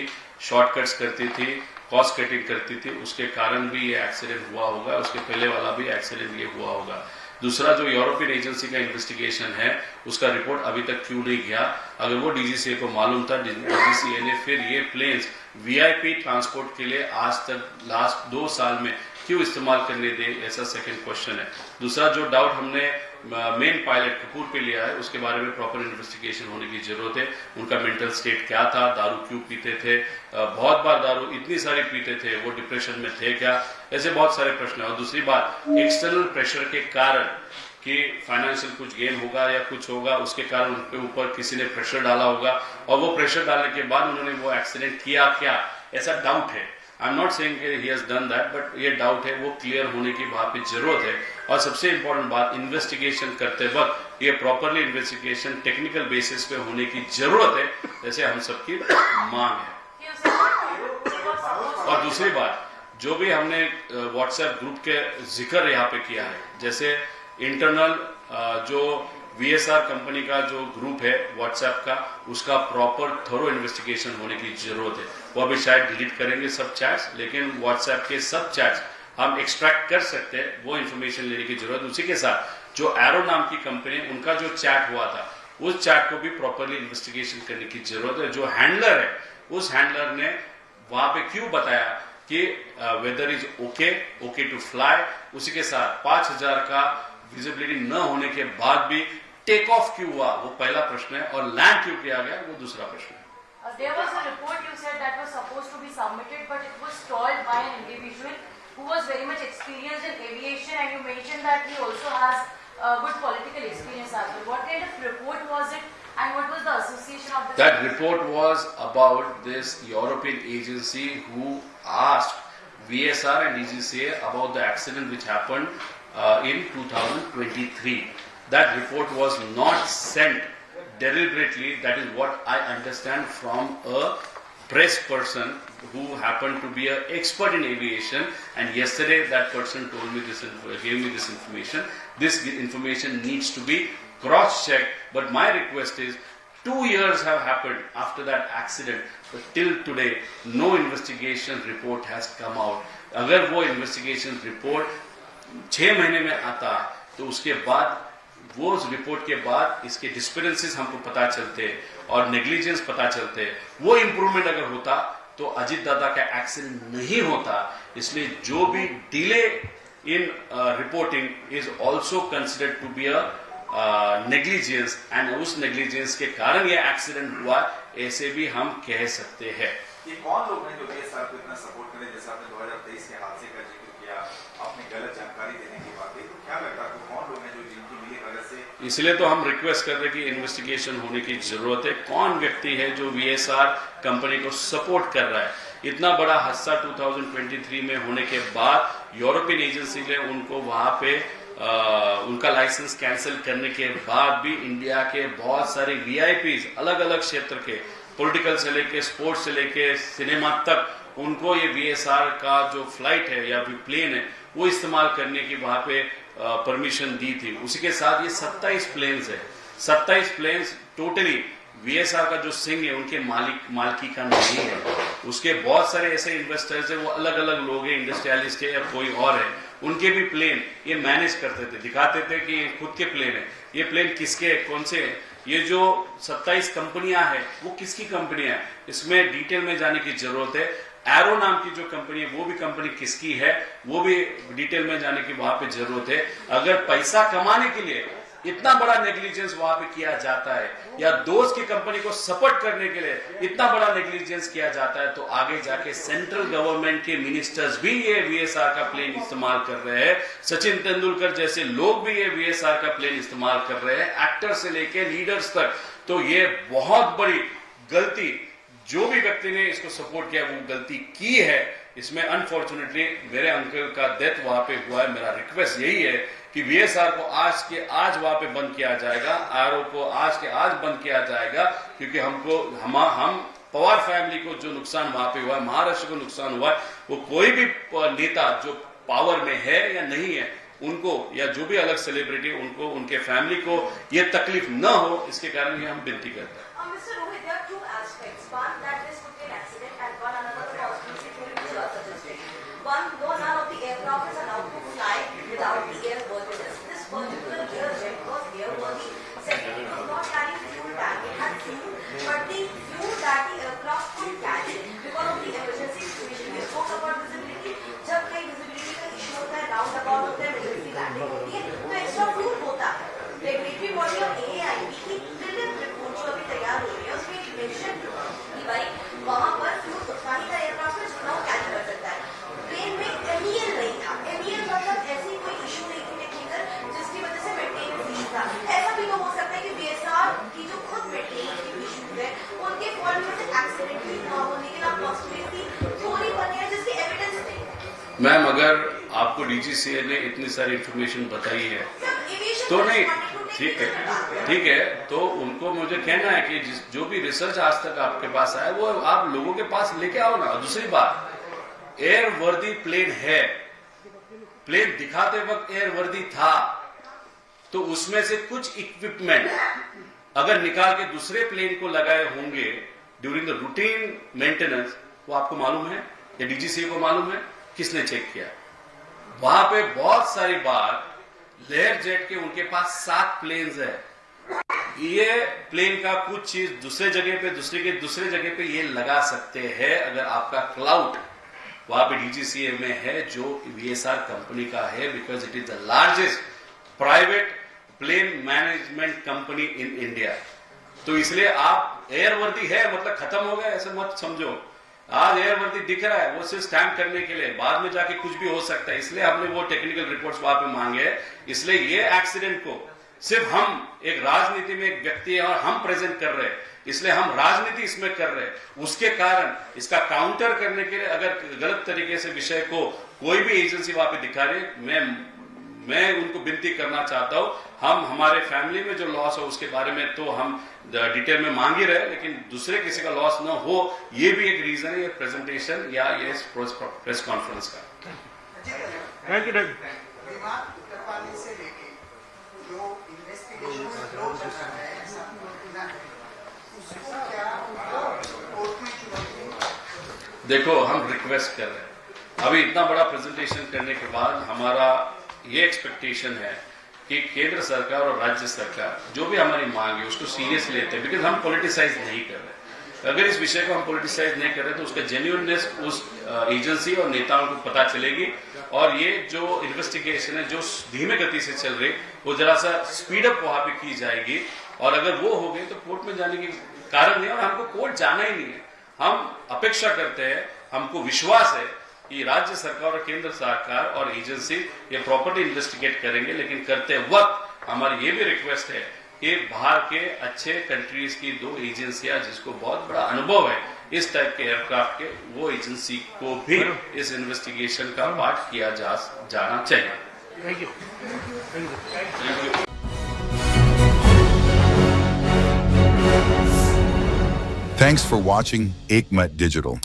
शॉर्टकट्स करती थी, कॉस्ट कटिंग करती थी, उसके कारण भी ये एक्सीडेंट हुआ होगा, उसके पहले वाला भी एक्सीडेंट ये हुआ होगा। दूसरा जो यूरोपियन एजेंसी का इन्वेस्टिगेशन है उसका रिपोर्ट अभी तक क्यों नहीं गया? अगर वो DGCA को मालूम था, DGCA ने फिर ये प्लेन्स VIP ट्रांसपोर्ट के लिए आज तक लास्ट 2 साल में क्यों इस्तेमाल करने दे, ऐसा सेकंड क्वेश्चन है। दूसरा जो डाउट हमने मेन पायलट कपूर पे लिया है उसके बारे में प्रॉपर इन्वेस्टिगेशन होने की जरूरत है। उनका मेंटल स्टेट क्या था, दारू क्यों पीते थे, बहुत बार दारू इतनी सारी पीते थे, वो डिप्रेशन में थे क्या, ऐसे बहुत सारे प्रश्न है। और दूसरी बात एक्सटर्नल प्रेशर के कारण कि फाइनेंशियल कुछ गेन होगा या कुछ होगा, उसके कारण उनके ऊपर किसी ने प्रेशर डाला होगा और वो प्रेशर डालने के बाद उन्होंने वो एक्सीडेंट किया क्या, ऐसा डाउट है। आई am not saying he has done that, but ये डाउट है, वो क्लियर होने की वहां पे जरूरत है। और सबसे इंपॉर्टेंट बात, इन्वेस्टिगेशन करते वक्त ये प्रॉपरली इन्वेस्टिगेशन टेक्निकल बेसिस पे होने की जरूरत है, जैसे हम सबकी मांग है। और दूसरी बात, जो भी हमने व्हाट्सएप ग्रुप के जिक्र यहाँ पे किया है, जैसे इंटरनल जो VSR कंपनी का जो ग्रुप है व्हाट्सएप का, उसका प्रॉपर थोरो इन्वेस्टिगेशन होने की जरूरत है। वो अभी शायद डिलीट करेंगे सब चैट्स, लेकिन व्हाट्सएप के सब चैट्स हम एक्सट्रैक्ट कर सकते हैं, वो इन्फॉर्मेशन लेने की जरूरत। उसी के साथ जो एरो नाम की कंपनी, उनका जो चैट हुआ था उस चैट को भी प्रॉपरली इन्वेस्टिगेशन करने की जरूरत है। जो हैंडलर है उस हैंडलर ने वहां पे क्यों बताया कि weather is okay to fly, उसी के साथ 5000 का विजिबिलिटी न होने के बाद भी टेक ऑफ क्यों हुआ, वो पहला प्रश्न है, और लैंड क्यों किया गया, वो दूसरा प्रश्न है। There was a report you said that was supposed to be submitted, but it was stalled by an individual who was very much experienced in aviation, and you mentioned that he also has good political experience as well. What kind of report was it, and what was the association of this? That report was about this European agency who asked VSR and DGCA about the accident which happened in 2023. That report was not sent deliberately. That is what I understand from a press person who happened to be an expert in aviation, and yesterday that person told me this, gave me this information. This information needs to be cross-checked, but my request is 2 years have happened after that accident, but till today no investigation report has come out. अगर वो investigation report 6 महीने में आता तो उसके बाद वो report के बाद इसके डिस्पेरेंसीज हमको पता चलते और नेग्लिजेंस पता चलते, वो इंप्रूवमेंट अगर होता तो अजीत दादा का एक्सीडेंट नहीं होता। इसलिए जो भी delay in reporting is also considered to be a negligence, and उस नेग्लिजेंस के कारण ये एक्सीडेंट हुआ, ऐसे भी हम कह सकते हैं। ये कौन लोग हैं जो VSR को इतना सपोर्ट करें? जैसे आपने 2023 के हादसे का जिक्र किया, आपने गलत जानकारी देने की बात की, तो क्या लगता है आपको कौन लोग हैं जो जिनकी मिली भगत से? इसलिए तो हम रिक्वेस्ट कर रहे हैं कि इन्वेस्टिगेशन होने की जरूरत है। कौन व्यक्ति है जो VSR कंपनी को सपोर्ट कर रहा है? इतना बड़ा हादसा 2023 में होने के बाद यूरोपियन एजेंसी ने उनको वहां पे उनका लाइसेंस कैंसिल करने के बाद भी इंडिया के बहुत सारे VIPs अलग अलग क्षेत्र के, पॉलिटिकल से लेके स्पोर्ट्स से लेके सिनेमा तक, उनको ये VSR का जो फ्लाइट है या प्लेन है वो इस्तेमाल करने की वहां पे परमिशन दी थी। उसी के साथ ये 27 प्लेन्स है, 27 प्लेन्स टोटली VSR का जो सिंह है उनके मालिकी का नहीं है। उसके बहुत सारे ऐसे इन्वेस्टर्स है, वो अलग अलग लोग हैं, इंडस्ट्रियलिस्ट है या कोई और है, उनके भी प्लेन ये मैनेज करते थे, दिखाते थे कि खुद के प्लेन है। ये प्लेन किसके है, कौन से है, ये जो 27 कंपनियां हैं वो किसकी कंपनियां हैं, इसमें डिटेल में जाने की जरूरत है। एरो नाम की जो कंपनी है वो भी कंपनी किसकी है, वो भी डिटेल में जाने की वहां पे जरूरत है। अगर पैसा कमाने के लिए इतना बड़ा नेग्लिजेंस वहां पे किया जाता है, या दोस्त की कंपनी को सपोर्ट करने के लिए इतना बड़ा नेग्लिजेंस किया जाता है, तो आगे जाके सेंट्रल गवर्नमेंट के मिनिस्टर्स भी ये VSR का प्लेन इस्तेमाल कर रहे हैं। सचिन तेंदुलकर जैसे लोग भी ये VSR का प्लेन इस्तेमाल कर रहे हैं, एक्टर से लेके लीडर्स तक। तो ये बहुत बड़ी गलती, जो भी व्यक्ति ने इसको सपोर्ट किया वो गलती की है। इसमें अनफॉर्चुनेटली मेरे अंकल का डेथ वहां पे हुआ है। मेरा रिक्वेस्ट यही है कि VSR को आज के आज वहां पे बंद किया जाएगा, आरओ को आज के आज बंद किया जाएगा, क्योंकि हम पवार फैमिली को जो नुकसान वहां पे हुआ है, महाराष्ट्र को नुकसान हुआ है, वो कोई भी नेता जो पावर में है या नहीं है उनको, या जो भी अलग सेलिब्रिटी उनको, उनके फैमिली को ये तकलीफ न हो, इसके कारण ये हम विनती करते हैं। Mr. Rohit, there are two aspects. One, that this could be an accident, and one, another possibility theory which you are suggesting. One, no, none of the aircraft is allowed to fly without the airworthiness. This particular airjet was airworthy. Second, it was not carrying fuel tank. It had fuel, but the fuel that the aircraft could carry because of the emergency situation. We spoke about visibility. जब कहीं visibility का issue होता है, roundabout होता है, emergency landing होती है, तो extra fuel होता है. Regulatory body of AAIB की prelim report जो अभी तैयार हो रही है, उसमें एक mention कि भाई वहाँ पर fuel उतना ही का aircraft है जितना वो carry कर सकता है. Plane में MEL नहीं था. MEL मतलब ऐसी कोई issue नहीं थी technical जिसकी वजह से maintenance issue था. ऐसा भी तो हो सकता है कि BSR की जो खुद maintenance की issue है, उनके fault में से accident ही ना हो, लेकिन आप possibility थोड़ी बनी है जिसकी evidence नहीं है. मैम, अगर आपको DGCA ने इतनी सारी इंफॉर्मेशन बताई है तो नहीं, ठीक है, तो उनको मुझे कहना है कि जो भी रिसर्च आज तक आपके पास आया वो आप लोगों के पास लेके आओ ना। दूसरी बात, एयर वर्दी प्लेन है, प्लेन दिखाते वक्त एयर वर्दी था, तो उसमें से कुछ इक्विपमेंट अगर निकाल के दूसरे प्लेन को लगाए होंगे ड्यूरिंग द रूटीन मेंटेनेंस, वो आपको मालूम है या DGCA को मालूम है? किसने चेक किया? वहां पे बहुत सारी बार लेयर जेट के उनके पास 7 प्लेन्स है। ये प्लेन का कुछ चीज दूसरे जगह पे, दूसरे जगह पे ये लगा सकते हैं अगर आपका क्लाउड वहां पे DGCA में है जो VSR कंपनी का है, because it is the largest private plane management company in India. तो इसलिए आप एयरवर्दी है मतलब खत्म हो गया ऐसा मत समझो। आज एयरवर्दी दिख रहा है, वो सिर्फ स्टैंप करने के लिए, बाद में जाके कुछ भी हो सकता है, इसलिए हमने वो टेक्निकल रिपोर्ट्स वहां पे मांगे हैं। इसलिए ये एक्सीडेंट को सिर्फ हम एक राजनीति में एक व्यक्ति है और हम प्रेजेंट कर रहे हैं, इसलिए हम राजनीति इसमें कर रहे हैं। उसके कारण इसका काउंटर करने के लिए अगर गलत तरीके से विषय को कोई भी एजेंसी वहां पे दिखा रही, मैं उनको विनती करना चाहता हूं, हम हमारे फैमिली में जो लॉस हो उसके बारे में तो हम डिटेल में मांग ही रहे, लेकिन दूसरे किसी का लॉस न हो, ये भी एक रीजन है ये प्रेजेंटेशन या ये प्रेस कॉन्फ्रेंस का। विवाद करवाने से लेके जो इन्वेस्टिगेशन फ्लो चल रहा है, ऐसा मानना है, उसको क्या कोर्ट में चुनौती? देखो, हम रिक्वेस्ट कर रहे हैं, अभी इतना बड़ा प्रेजेंटेशन करने के बाद हमारा ये एक्सपेक्टेशन है कि केंद्र सरकार और राज्य सरकार जो भी हमारी मांग है उसको सीरियस लेते हैं, बिकॉज हम पॉलिटिसाइज नहीं कर रहे। अगर इस विषय को हम पॉलिटिसाइज नहीं कर रहे तो उसका जेन्युइननेस उस एजेंसी और नेताओं को पता चलेगी, और ये जो इन्वेस्टिगेशन है जो धीमे गति से चल रही वो जरा सा स्पीड अप वहां पे की जाएगी, और अगर वो हो गई तो कोर्ट में जाने की कारण नहीं है, और हमको कोर्ट जाना ही नहीं है। हम अपेक्षा करते हैं, हमको विश्वास है कि राज्य सरकार और केंद्र सरकार और एजेंसी ये प्रॉपर्टी इन्वेस्टिगेट करेंगे, लेकिन करते वक्त हमारी ये भी रिक्वेस्ट है कि बाहर के अच्छे कंट्रीज की 2 एजेंसियां जिसको बहुत बड़ा अनुभव है इस टाइप के एयरक्राफ्ट के, वो एजेंसी को भी इस इन्वेस्टिगेशन का पार्ट किया जाना चाहिए। Thank you. Thanks for watching Ekmat Digital.